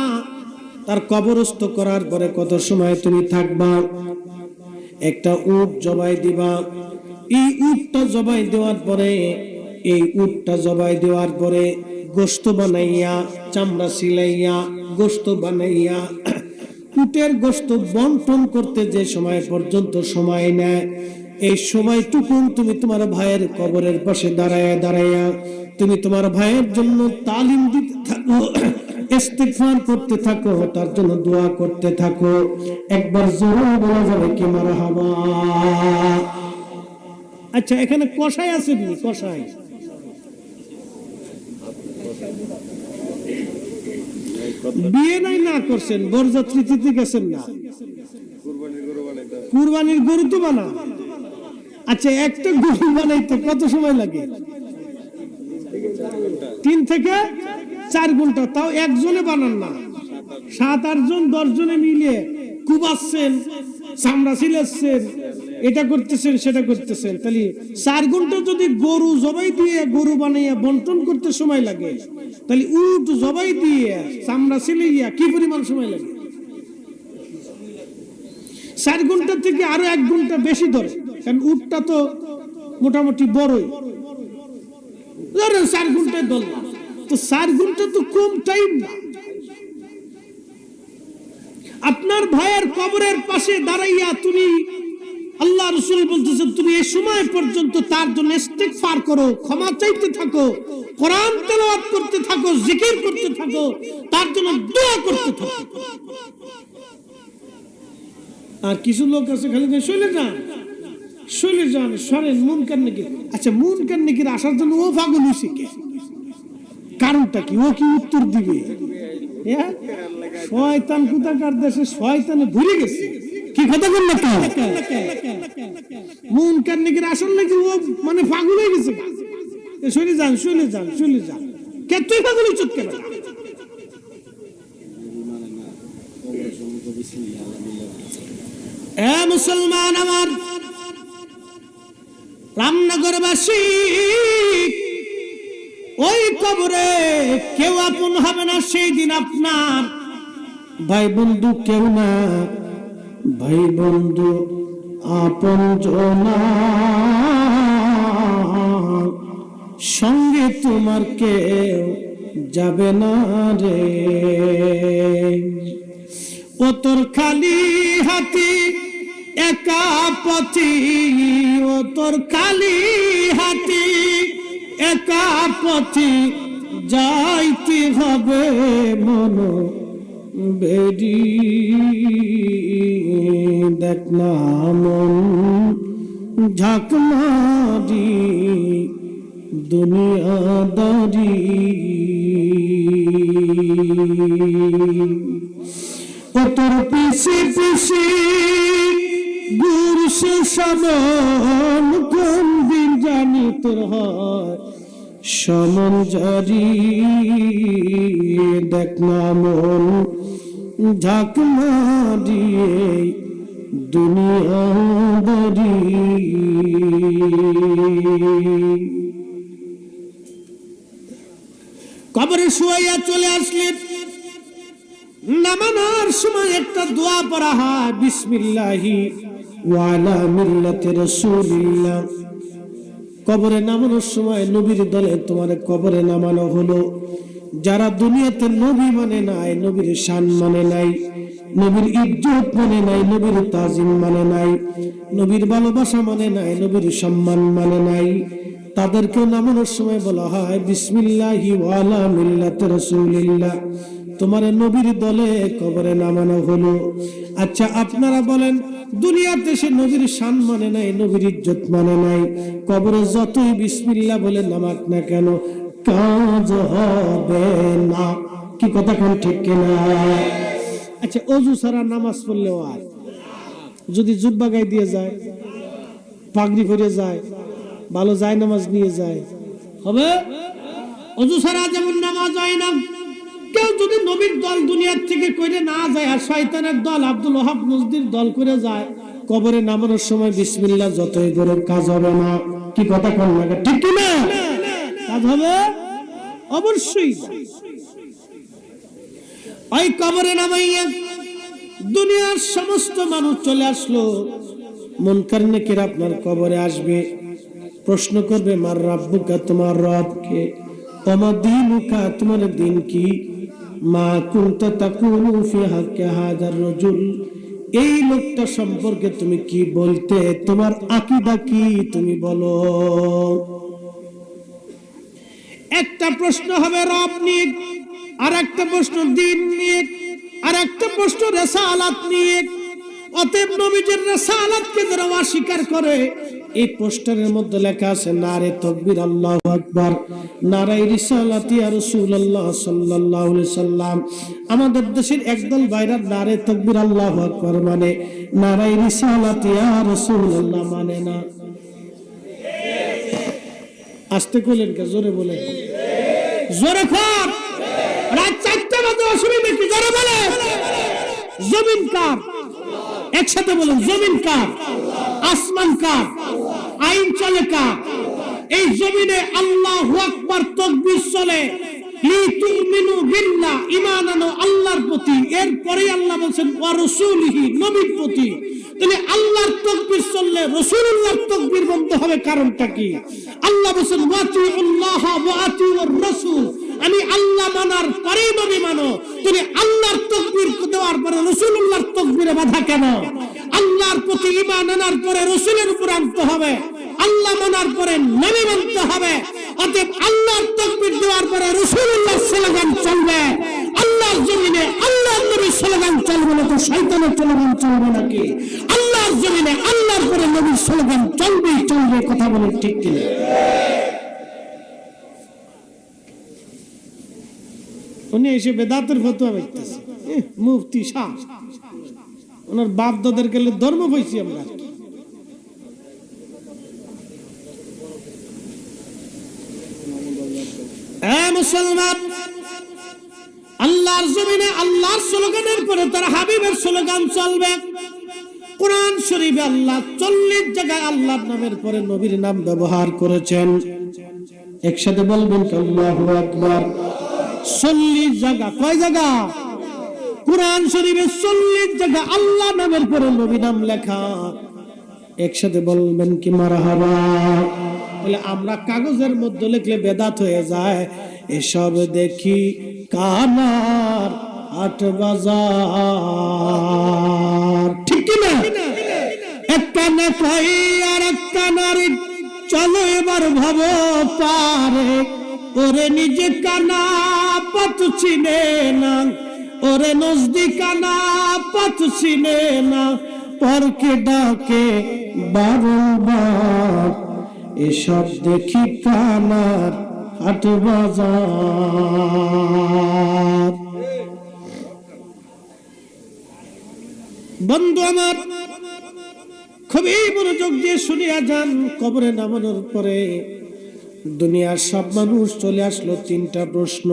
তার কবরস্থ করার পরে কত সময় তুমি থাকবা। একটা উট জবাই দিবা। এই উটটা জবাই দেওয়ার পরে, এই উটটা জবাই দেওয়ার পরে গোশত বানাইয়া, চামড়া সিলাইয়া গোশত বানাইয়া উটের গোশত বন্টন করতে যে সময় পর্যন্ত সময় নেয়, এই সময়টুকু তুমি তোমার ভাইয়ের কবরের পাশে দাঁড়ায়া দাঁড়ায়া তুমি তোমার ভাইয়ের জন্য তালিম দিতে থাকো, ইস্তিগফার করতে থাকো, তার জন্য দোয়া করতে থাকো। একবার জোরে বলা যাবে কি মারহাবা? আচ্ছা, এখানে কষাই আছে নি? কষাই বিয়ে নাই না করছেন, বরযাত্রী তিথি গেছেন না, কুরবানির গরু তো বানা। আচ্ছা, একটা গরু বানাইতে কত সময় লাগে? 3 থেকে 4 ঘন্টা। তাও একজনে বানান না, 7-8 জন 10 জনে মিলে কুবাচ্ছেন, চামড়া ছিলাচ্ছেন, এটা করতেছেন সেটা করতেছেন। তাহলে 4 ঘন্টা যদি গরু জবাই দিয়ে গরু বানাইয়া বন্টন করতে সময় লাগে, তাহলে উট জবাই দিয়ে চামড়া ছিলাইয়া কি পরিমাণ সময় লাগে? 4 ঘন্টা থেকে আরো 1 ঘন্টা বেশি ধরে, কারণ উটটা তো মোটামুটি বড়ই। 4 ঘন্টায় ধরলাম, তো 4 ঘন্টা তো কম টাইম না। আপনার ভাইয়ের কবরের পাশে দাঁড়াইয়া তুমি, আল্লাহ রাসূল বলতেছেন, তুমি এই সময় পর্যন্ত তার জন্য ইস্তিগফার করো, ক্ষমা চাইতে থাকো, কোরআন তেলাওয়াত করতে থাকো, জিকির করতে থাকো, তার জন্য দোয়া করতে থাকো। আর কিছু লোক আছে খালি চলে যান, চলে যান, সরেন মুনকার নাকির। আচ্ছা, মুনকার নাকির আসার জন্য ও পাগল হইছে কে? কারণটা কি? ও কি উত্তর দিবে? শয়তান কোথাকার দেশে শয়তানে ভরে গেছে। কি কথা বল না? মুনকার নাকির আসল নাকি ও মানে পাগল হয়ে গেছে। চলে যান, চলে যান, চলে যান। কে তুই পাগল হইছ কেন? এ মুসলমান আমার, রামনগরবাসী, ওই কবরে কেউ আপন হবে না সেই দিন। আপনার ভাই বন্ধু কেউ না, ভাই বন্ধু আপন জনা, সঙ্গে তোমার কেউ যাবে না রে। ও তোর খালি হাতি একা পথি, ও তোর খালি হাতি একা পথি, যাইতে হবে মন বেরি। দেখ না মন ঝাঁক মারি দুনিয়াদারি। ও তোর পিছে পিছে ঘুরছে সমন, কোন দিন জানি তোর হয় সমন জারি। দেখ না মন ঝাঁক মারিয়ে দুনিয়াদারি। কবরে শুয়াইয়া চলে আসলেন, নামানোর সময় একটা দোয়া পড়া হয়, বিসমিল্লাহি ওয়া আলা মিল্লাতি রাসূলিল্লাহ। কবরে নামানোর সময় নবীর দলে তোমার কবরে নামানো হলো। যারা দুনিয়াতে নবী মানে নাই, নবীর শান মানে নাই, নবীর ইজ্জত মানে নাই, নবীর তাজিম মানে নাই, নবীর ভালোবাসা মানে নাই, নবীর সম্মান মানে নাই, তাদেরকে নামানোর সময় বলা হয় বিসমিল্লাহি ওয়া আলা মিল্লাতি রাসূলিল্লাহ। তোমার নবীর দলে কবরে নামানো হলো। আচ্ছা আপনারা বলেন, দুনিয়াতে সে নবীর শান মানে নাই, নবীর ইজ্জত মানে নাই, কবরে যতই বিসমিল্লাহ বলে নামাক না কেন কাজ হবে না। কি কথা কোন ঠিক কিনা? আচ্ছা ওযু ছাড়া নামাজ পড়লেও আর যদি জুব্বা গায়ে দিয়ে যায়, পাগড়ি পরে যায়, ভালো যায় নামাজ নিয়ে যায়, হবে? ওযু ছাড়া যেমন নামাজ হয় না, কেউ যদি নবীর দল দুনিয়ার থেকে করে না যায় আর শয়তানের দল আব্দুল ওয়াহাব নজদির দল করে যায়, কবরে নামানোর সময় বিসমিল্লাহ যতই করে কাজ হবে না। কি কথা কোন লাগে ঠিক কি না? কাজ হবে অবশ্যই। ওই কবরে নামাইয়া দুনিয়ার সমস্ত মানুষ চলে আসলো। মুনকার নাকির আপনার কবরে আসবে, প্রশ্ন করবে মার রাব্বুকা, তোমার রব কে? ওমা দীনুকা, তোমার দিন কি? মা কুনতা তাকুলু ফি হাক্কি হাযার রাজুল, এই লোকটা সম্পর্কে তুমি কি বলতে, তোমার আকীদা কি তুমি বলো। একটা প্রশ্ন হবে রব নিয়ে, আর একটা প্রশ্ন দ্বীন নিয়ে, আর একটা প্রশ্ন রিসালাত নিয়ে। অতএব নবীজির রিসালাতকে যারা অস্বীকার করে, এই পোস্টারের মধ্যে লেখা আছে নারে তাকবীর আল্লাহু আকবার, নারে রিসালাতি ইয়া রাসূলুল্লাহ সাল্লাল্লাহু আলাইহি সাল্লাম। আমাদের দেশের একদল ভাইরা নারে তাকবীর আল্লাহু আকবার মানে, নারে রিসালাতি ইয়া রাসূলুল্লাহ মানে না। আস্তে বলেন, কে জোরে বলেন? জোরে কর। রাত 4টা বাজে অসুবিধা কি? জোরে বলেন। জমিন কার? একসাথে বলেন, জমিন কার? আসমান কার? আইন চলে কার? এই জমিনে আল্লাহু আকবার তাকবীর চলে, লিতুমিনু বিল্লাহ, ঈমান আনো আল্লাহর প্রতি। এরপরে আল্লাহ বলেন ওয়া রাসূলিহি, নবীর প্রতি। তাহলে আল্লাহর তাকবীর চললে রাসূলুল্লাহর তাকবীর বন্ধ হবে, কারণটা কি? আল্লাহ বলেন ওয়াতিউল্লাহ ওয়া আতিউর রাসূল, আমি আল্লাহ মানার পরেই নবী মানো। তুমি আল্লাহর তাকবীর দেওয়ার পরে রাসূলুল্লাহর তাকবীরে বাধা কেন? আল্লাহর প্রতি ঈমান আনার পরে রাসূলের উপর আনতে হবে, আল্লাহ মানার পরে নবী মানতে হবে। অতএব আল্লাহর তাকবীর দেওয়ার পরে রাসূলুল্লাহর স্লোগান চলবে। আল্লাহর জমিনে আল্লাহর নবীর স্লোগান চলবে না তো শয়তানের স্লোগান চলবে নাকি? আল্লাহর জমিনে আল্লাহর পরে নবীর স্লোগান চলবেই চলবে। কথা বলে ঠিক কিনা? উনি এসে বেদাতের ফতোয়া দিতেছে, মুফতি শাহ, ওনার বাপ দাদার গেলে ধর্ম পাইছি আমরা। মুসলমান, আল্লাহর জমিনে আল্লাহর স্লোগানের পরে তার হাবিবের স্লোগান চলবে। কোরআন শরীফে আল্লাহ 40 জায়গায় আল্লাহর নামের পরে নবীর নাম ব্যবহার করেছেন। একসাথে বলবেন আল্লাহু আকবার। 40 জায়গা। কয় জায়গা? কোরআন শরীফে 40 জায়গা আল্লাহ নামের পরে নবী নাম লেখা। একসাথে বলবেন কি মারহাবা। বলে আমরা কাগজের মধ্যে লিখলে বেদাত হয়ে যায়, এসব দেখি কানার হাট বাজার। ঠিক কি না? এক কানে কই আর এক কানার, চলো এবার ভাব পারে। ওরে নিজে কানা পথ চিনে না, ওরে নজদি কানা পথ চিনে না, পরকে ডাকে বারবার, এসব দেখি কানার হাট বাজার। বন্ধু আমার, খুবই মনোযোগ দিয়ে শুনিয়া যান। কবরে নামানোর পরে দুনিয়ার সব মানুষ চলে আসলো। 3টা প্রশ্ন,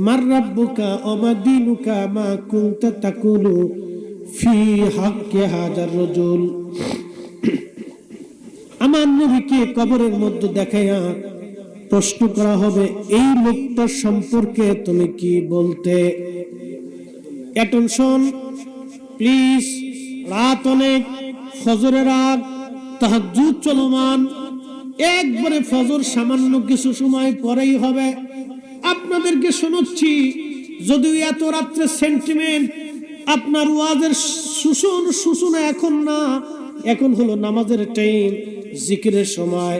মার রাব্বুকা ওমা দীনুকা মা কুনতা তাকুলু ফি হাক্কি হাযার রাজুল। আমার নবীকে কবরের মধ্যে দেখাইয়া প্রশ্ন করা হবে এই লোকটার সম্পর্কে তুমি কি বলতে। অ্যাটেনশন প্লিজ, রাত অনেক, ফজরের রাত, তাহাজ্জুদ চলমান, একবারে ফজর সামান্য কিছু সময় পরেই হবে। আপনাদেরকে শোনাচ্ছি, যদিও এত রাত্রে সেন্টিমেন্ট, আপনার ওয়াজের সূচনা এখন না, এখন হলো নামাজের টাইম, জিকিরের সময়,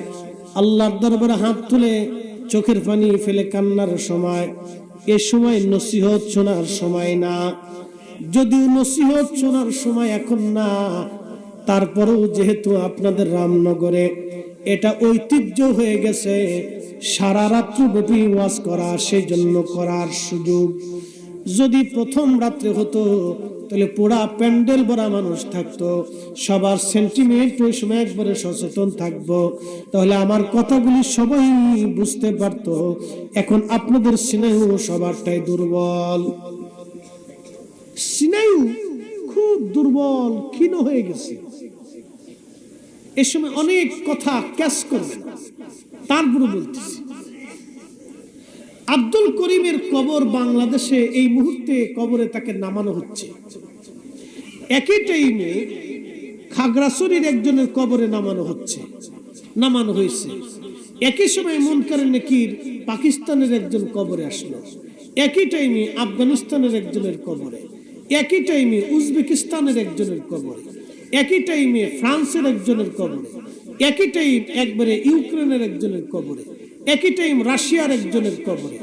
আল্লাহর দরবারে হাত তুলে চোখের পানি ফেলে কান্নার সময়। এ সময় নসিহত শোনার সময় না। যদিও নসিহত শোনার সময় এখন না, তারপরেও যেহেতু আপনাদের রামনগরে এটা ঐতিহ্য হয়ে গেছে সারা রাত্রি ব্যাপী ওয়াজ করা, সেই জন্য করার সুযোগ। যদি প্রথম রাত্রে হতো তাহলে পুরা প্যান্ডেল ভরা মানুষ থাকতো, সবার সেন্টিমেন্ট ওই সময় একবারে সচেতন থাকবো, তাহলে আমার কথাগুলি সবাই বুঝতে পারতো। এখন আপনাদের স্নায়ু সবারটাই দুর্বল, স্নায়ু খুব দুর্বল, ক্ষীণ হয়ে গেছে। এ সময় অনেক কথা ক্যাচ করবে, তারপরে বলতেছি আব্দুল করিমের কবর বাংলাদেশে এই মুহূর্তে কবরে তাকে নামানো হচ্ছে। একই টাইমে খাগড়াছড়ির একজনের কবরে নামানো হয়েছে। একই সময় মুনকার নেকির পাকিস্তানের একজন কবরে আসলো, একই টাইমে আফগানিস্তানের একজনের কবরে, একই টাইমে উজবেকিস্তানের একজনের কবরে, একই টাইমে ফ্রান্সের একজনের কবরে, একই টাইম একবারে ইউক্রেনের একজনের কবরে, একই টাইম রাশিয়ার একজনের কবরে,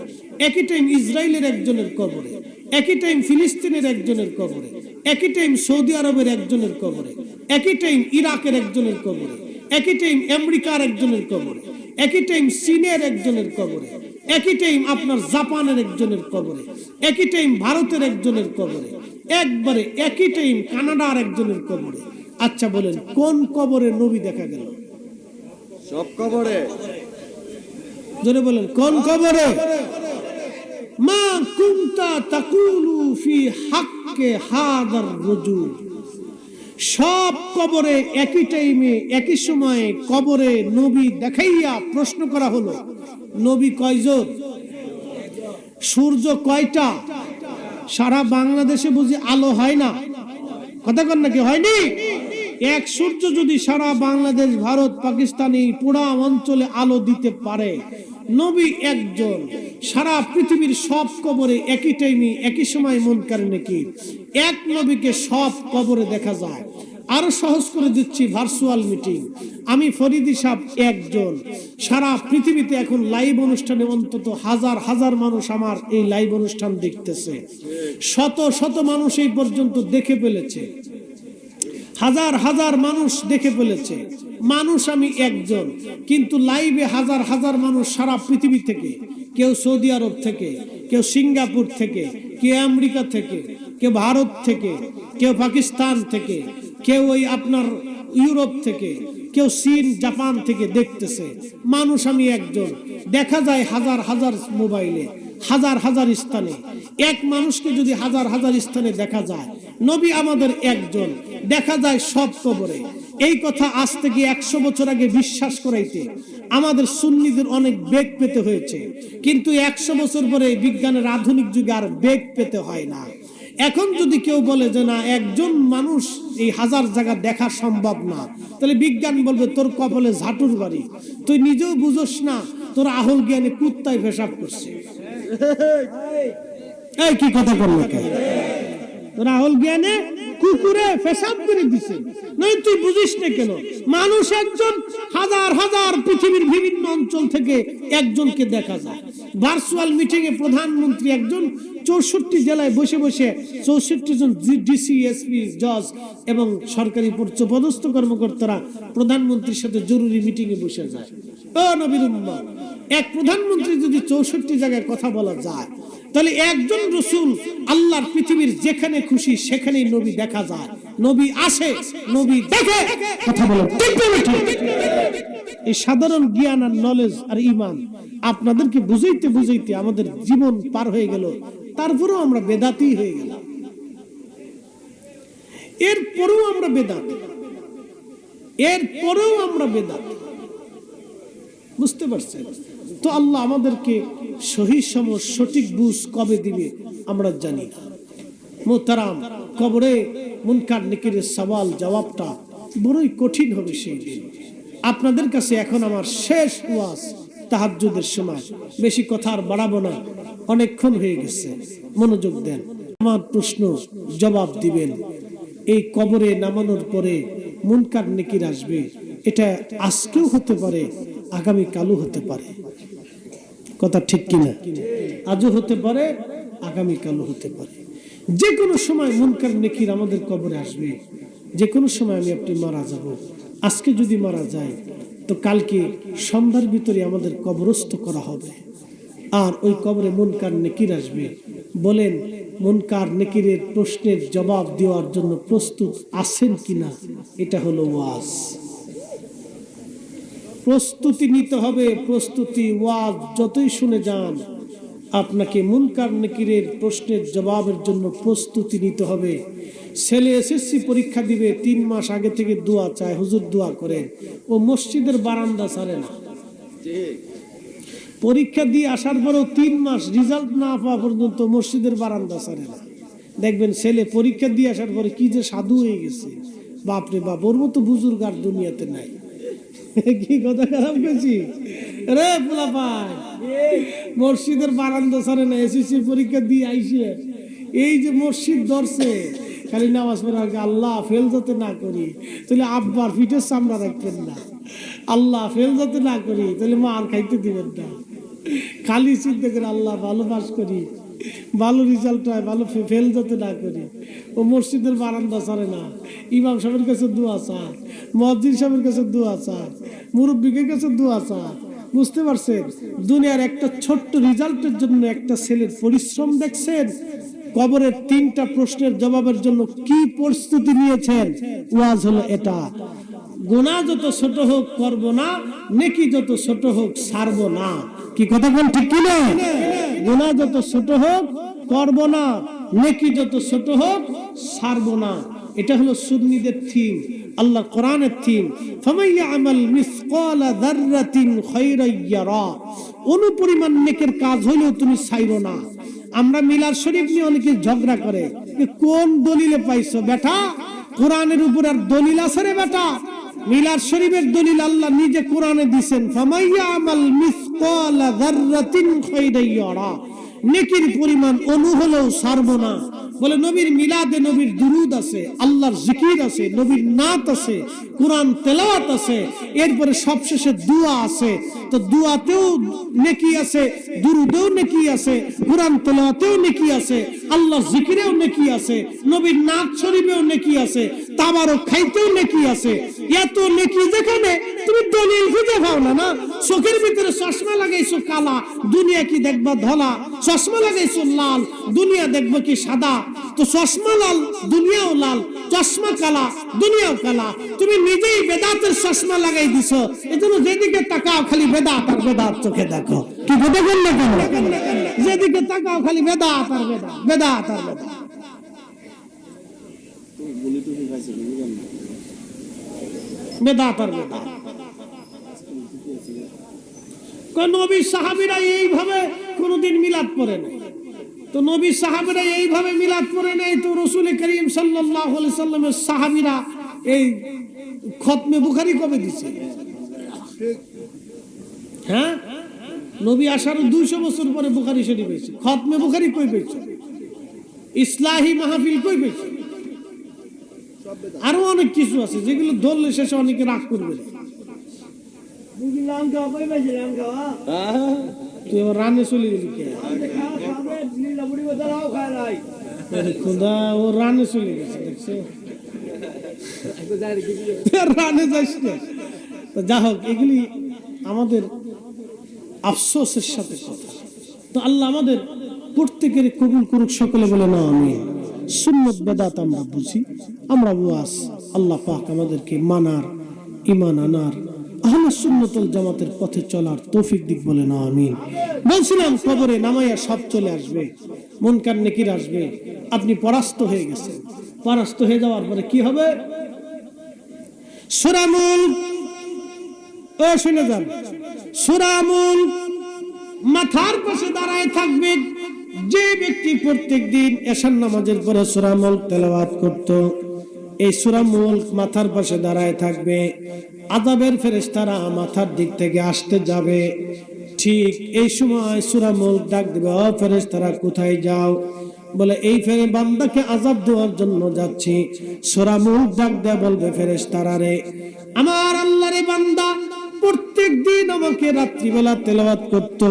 একই টাইম ইসরায়েলের একজনের কবরে, একই টাইম ফিলিস্তিনের একজনের কবরে, একই টাইম সৌদি আরবের একজনের কবরে, একই টাইম ইরাকের একজনের কবরে, একই টাইম আমেরিকার একজনের কবরে, একই টাইম চীনের একজনের কবরে, একই টাইম আপনার জাপানের একজনের কবরে, একই টাইম ভারতের একজনের কবরে, একবারে একই টাইম কানাডার একজনের কবরে। আচ্ছা বলেন, কোন কবরে নবী দেখা গেল? সব কবরে। জোরে বলেন, কোন কবরে? মা কুনতা তাকুলু ফি হাক্কে হাদার রাজুল। সব কবরে একই টাইমে একই সময়ে কবরে নবী দেখাইয়া প্রশ্ন করা হলো, নবী কয়জন? সূর্য কয়টা? সারা বাংলাদেশে বুঝি আলো হয় না? কথা কন নাকি? হয়নি? এক সূর্য যদি সারা বাংলাদেশ, ভারত, পাকিস্তানি পুরা অঞ্চলে আলো দিতে পারে, নবী একজন, সারা পৃথিবীর সব কবরে একই টাইমে একই সময় মুনকার নেকির, এক নবীকে সব কবরে দেখা যায়। আরো সহজ করে দিচ্ছি, ভার্চুয়াল মিটিং, আমি ফরিদি সাহেব একজন, সারা পৃথিবীতে এখন লাইভ অনুষ্ঠানে অন্তত হাজার হাজার মানুষ আমার এই লাইভ অনুষ্ঠান দেখতেছে, শত শত মানুষ এই পর্যন্ত দেখে ফেলেছে, হাজার হাজার মানুষ দেখে ফেলেছে। মানুষ আমি একজন, কিন্তু লাইভে হাজার হাজার মানুষ সারা পৃথিবী থেকে, কেউ সৌদি আরব থেকে, কেউ সিঙ্গাপুর থেকে, কেউ আমেরিকা থেকে, কেউ ভারত থেকে, কেউ পাকিস্তান থেকে, কেউ ওই আপনার ইউরোপ থেকে, কেউ চীন জাপান থেকে দেখতেছে। মানুষ আমি একজন, দেখা যায় হাজার হাজার মোবাইলে, হাজার হাজার স্থানে। এক মানুষকে যদি হাজার হাজার স্থানে দেখা যায়, নবী আমাদের একজন, দেখা যায় সব কবরে। এই কথা আজ থেকে 100 বছর আগে বিশ্বাস করাইতে আমাদের সুন্নিদের অনেক বেগ পেতে হয়েছে, কিন্তু 100 বছর পরে বিজ্ঞানের আধুনিক যুগে আর বেগ পেতে হয় না। এখন যদি কেউ বলে যে না, একজন মানুষ এই হাজার জায়গা দেখা সম্ভব না, তাহলে বিজ্ঞান বলবে তোর কপালে ঝাঁটুর বাড়ি, তুই নিজেও বুঝোস না, তোর আহল জ্ঞানে কুত্তায় পেশাব করছে। এই কি কথা বললো? তোর আহল জ্ঞানে কুকুরে পেশাব করে দিছে, নয় তুই বুঝিস না কেন? মানুষ একজন, হাজার হাজার পৃথিবীর বিভিন্ন অঞ্চল থেকে একজনকে দেখা যায়। ভার্চুয়াল মিটিং এ প্রধানমন্ত্রী একজন 64 জেলায় বসে বসে 64 জন ডিসি, এসপি, জজ এবং সরকারি পদস্থ কর্মকর্তারা প্রধানমন্ত্রীর সাথে জরুরি মিটিং এ বসে যায়। ও নবীর উম্মত, এক প্রধানমন্ত্রী যদি 64 জায়গায় কথা বলা যায়, তাহলে একজন রাসূল আল্লাহর পৃথিবীর যেখানে খুশি সেখানেই নবী দেখা যায়, নবী আসে, নবী দেখে। কথা বলো ঠিক না ঠিক? এই সাধারণ জ্ঞান আর নলেজ আর ঈমান আপনাদেরকে বুঝাইতে বুঝাইতে আমাদের জীবন পার হয়ে গেল, তারপরেও আমরা বেদাতি হয়ে গেলাম। এরপরেও আমরা বেদাতি, বুঝতে পারছেন? তো আল্লাহ আমাদেরকে সহি সময় সঠিক বুঝ কবে দিবে আমরা জানি না। মোহতারাম, কবরে মুনকার নেকিরের সওয়াল জবাবটা বড়ই কঠিন হবে সেই দিন। আপনাদের কাছে এখন আমার শেষ ওয়াজ, তাহাজ্জুদের সময়, বেশি কথা আর বাড়াবো না, অনেকক্ষণ হয়ে গেছে, মনোযোগ দেন। আমার প্রশ্ন জবাব দিবেন। এই কবরে নামানোর পরে মুনকার নেকির আসবে, এটা আজকেও হতে পারে, আগামী কালও হতে পারে। কথা ঠিক কিনা? আজও হতে পারে, আগামী কালও হতে পারে। যে কোনো সময় মুনকার নেকির আমাদের কবরে আসবে। যে কোনো সময় আমি আপনি মারা যাব। আজকে যদি মারা যায় তো কালকে সন্ধ্যার ভিতরে আমাদের কবরস্থ করা হবে, আর ওই কবরে মুনকার নেকির আসবে। বলেন, মুনকার নেকিরের প্রশ্নের জবাব দেওয়ার জন্য প্রস্তুত আছেন কিনা? এটা হলো ওয়াজ। প্রস্তুতি নিতে হবে, প্রস্তুতি। ওয়াজ যতই শুনে যান, আপনাকে মুনকার নেকিরের প্রশ্নের জবাবের জন্য প্রস্তুতি নিতে হবে। ছেলে এসএসসি পরীক্ষা দিবে, 3 মাস আগে থেকে দোয়া চায়, হুজুর দোয়া করেন। ও মসজিদের বারান্দা ছাড়ে না। পরীক্ষা দিয়ে আসার পরেও 3 মাস রেজাল্ট না পাওয়া পর্যন্ত মসজিদের বারান্দা ছাড়ে না। দেখবেন ছেলে পরীক্ষা দিয়ে আসার পরে কি যে সাধু হয়ে গেছে, বাপরে বাপ, ওর মতো বুজুর্গ আর দুনিয়াতে নাই। কি কথা খারাপ গেছি রে পোলাপান, মসজিদের বারান্দা ছাড়ে না। এসএসসি পরীক্ষা দিয়ে আইসে এই যে মসজিদ ধরছে, খালি নামাজ পড়ে আগে আল্লাহ ফেল যাতে না করি, তাহলে আব্বার পিঠের চামড়া রাখবেন না। আল্লাহ ফেল যাতে না করি, তাহলে মা আর খাইতে দিবেন না। খালি চিন্তা করে আল্লাহ ভালো পাস করি, ভালো রেজাল্ট হয়, ভালো ফেল যাতে না করি। ও মসজিদের বারান্দা ছাড়ে না। ইমাম সাহেবের কাছে দোয়া চায়, মুয়াজ্জিন সাহেবের কাছে দোয়া চায়, মুরব্বিকের কাছে দোয়া চায়। বুঝতে পারছেন? দুনিয়ার একটা ছোট্ট রেজাল্টের জন্য একটা ছেলের পরিশ্রম দেখছেন। কবরের 3টা প্রশ্নের জবাবের জন্য কি প্রস্তুতি নিয়েছেন? ওয়াজ হলো এটা। গুনাহ যত ছোট হোক করব না, নেকি যত ছোট হোক ছাড়ব না। কি কথা বল ঠিক কি না? গুনাহ যত ছোট হোক করব না, নেকি যত ছোট হোক ছাড়ব না। এটা হলো সুন্নিদের থিম, আল্লাহ কোরআনের থিম। ফামাইয়া আমাল মিসকালা যাররাতিন খায়রান ইয়ারা। অনুপরিমাণ নেকের কাজ হইলেও তুমি ছাইরো না। আমরা মিলাদ শরীফ নিয়ে অনেকে ঝগড়া করে, কোন দলিলে পাইছো বেটা? কোরআনের উপর আর দলিল আছে রে বেটা? মিলাদ শরীফের দলিল আল্লাহ নিজে কোরআনে দিবেন, ফামাইয়া আমাল মিসকালা যাররাতিন খায়রান ইয়ারা। নেকির পরিমাণ অনু হলেও ছাড়বো না। বলে নবীর মিলাদে নবীর দুরুদ আছে, আল্লাহর জিকির আছে, নবীর নাত আছে, কোরআন তেলাওয়াত আছে, এরপরে সবশেষে দোয়া আছে। তো দোয়াতেও নেকি আছে, দুরুদেও নেকি আছে, কোরআন তেলাওয়াতেও নেকি আছে, আল্লাহর জিকিরেও নেকি আছে, নবীর নাত শরীফেও নেকি আছে, তাবারক খাইতেও নেকি আছে। এত নেকি যেখানে তুমি দলিল খুঁজে পাও না। না, চোখের ভিতরে চশমা লাগাইছো কালা, দুনিয়া কি দেখবা ধলা? চশমা লাগাইছো লাল, দুনিয়া দেখবো কি সাদা? তো চশমা লাল, দুনিয়াও লাল, চশমা কালা, দুনিয়াও কালা। তুমি নিজেই বেদাতের চশমা লাগাই দিছো, এজন্য যেদিকে তাকাও খালি বেদাত আর বেদাত চোখে দেখো। কি কথা বল না কেন? যেদিকে তাকাও খালি বেদাত আর বেদাত, বেদাত আর বেদাত। বেদাত আর বেদাত। নবী সাহাবীরা এইভাবে কোনদিন মিলাদ পড়ে নাই। তো নবী সাহাবীরা এইভাবে মিলাদ পড়ে নাই, তো রাসূল করিম সাল্লাল্লাহু আলাইহি সাল্লামের সাহাবীরা এই খতমে বুখারী কবে দিছে? হ্যাঁ, নবী আসার 200 বছর পরে বুখারী শরীফ হয়েছে। খতমে বুখারী কই পেয়েছে? ইসলাহি মাহফিল কই পেয়েছে? আরো অনেক কিছু আছে যেগুলো ধরলে শেষে অনেকে রাগ করবে। তুই রানে চলে গেলি কে? খোদা, ও রানে চলে গেছে, দেখছো? রানে যাস না। যা হোক, এগুলি আমাদের আফসোসের সাথে কথা। তো আল্লাহ আমাদের প্রত্যেকের কবুল করুক, সকলে বলে না আমিন। সুন্নত বেদাত আমরা বুঝি, আমরা ওয়াজ, আল্লাহ পাক আমাদেরকে মানার, ঈমান আনার, আহলে সুন্নাত ওয়াল জামাতের পথে চলার তৌফিক দিক, বলে না আমিন। বলছিলাম কবরে নামাইয়া সব চলে আসবে, মুনকার নেকির আসবে। আপনি পরাস্ত হয়ে গেছেন, পরাস্ত হয়ে যাওয়ার পরে কি হবে? সূরা মুলক, ও শুনে যান, সূরা মুলক মাথার পাশে দাঁড়ায় থাকবে। যে ব্যক্তি প্রত্যেকদিন এশার নামাজের পরে সূরা মুলক তেলাওয়াত করত, এই সূরা মুলক মাথার পাশে দাঁড়ায় থাকবে, আযাবের ফেরেশতারা মাথার দিক থেকে আসতে যাবে। ঠিক এই সময় সূরা মুলক ডাক দিবে, ও ফেরেশতারা কোথায় যাও? বলে এই বান্দাকে আযাব দেওয়ার জন্য যাচ্ছি। সূরা মুলক ডাক দেয়া বলবে, ফেরেশতারা রে, আমার আল্লাহর বান্দা প্রত্যেক দিন আমাকে রাত্রিবেলা তেলাওয়াত করত,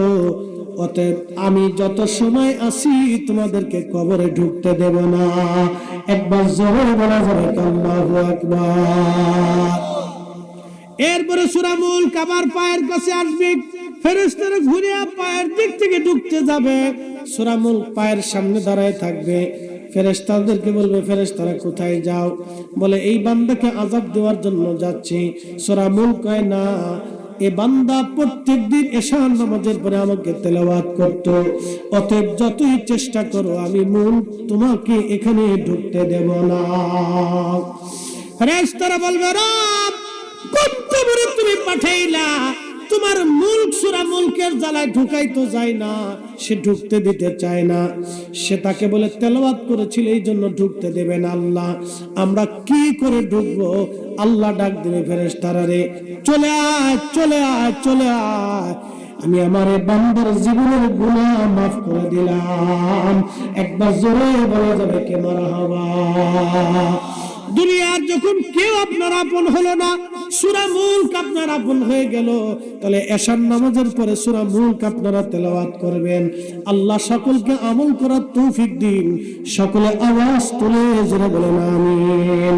অতএব আমি যত সময় আসি তোমাদেরকে কবরে ঢুকতে দেব না। একবার জোরে বলা যাবে আল্লাহু আকবার। এরপরে সূরা মুলক আবার পায়ের কাছে আসবে, ফেরেশতারা ঘুরে পায়ের দিক থেকে ঢুকতে যাবে। সূরা মুলক পায়ের সামনে দাঁড়ায় থাকবে, ফেরেশতাদেরকে বলবে, ফেরেশতারা কোথায় যাও? বলে এই বান্দাকে আযাব দেওয়ার জন্য যাচ্ছি। সূরা মুলক কয় না, এ বান্দা প্রত্যেকদিন এশার নামাজের পরে আমাকে তেলাওয়াত করত, অতএব যতই চেষ্টা করো আমি মুলক তোমাকে এখানে ঢুকতে দেব না। ফেরেশতারা বলবে, রব কোন কবরে তুমি পাঠাইলা? তোমার মুলক সূরা মুলকের জ্বালায় ঢুকাই তো যায় না, সে ঢুকতে দিতে চায় না। সে তাকে বলে তেলাওয়াত করেছিল এই জন্য ঢুকতে দেবেন আল্লাহ, আমরা কি করে ঢুকবো? আল্লাহ ডাক দেবে, ফেরেশতারা রে, চলে আয়, চলে আয়, চলে আয়, আমি আমার বান্দার জীবনের গুনাহ মাফ করে দিলাম। একবার জোরে বলা যাবে কে মারহাবা। দুনিয়ার যখন কেউ আপনার আপন হলো না, সূরা মুলক আপনার আপন হয়ে গেল, তাহলে এশার নামাজের পরে সূরা মুলক আপনারা তেলাওয়াত করবেন। আল্লাহ সকলকে আমল করার তৌফিক দিন। সকলে আওয়াজ তুলে জোরে বলেন আমিন।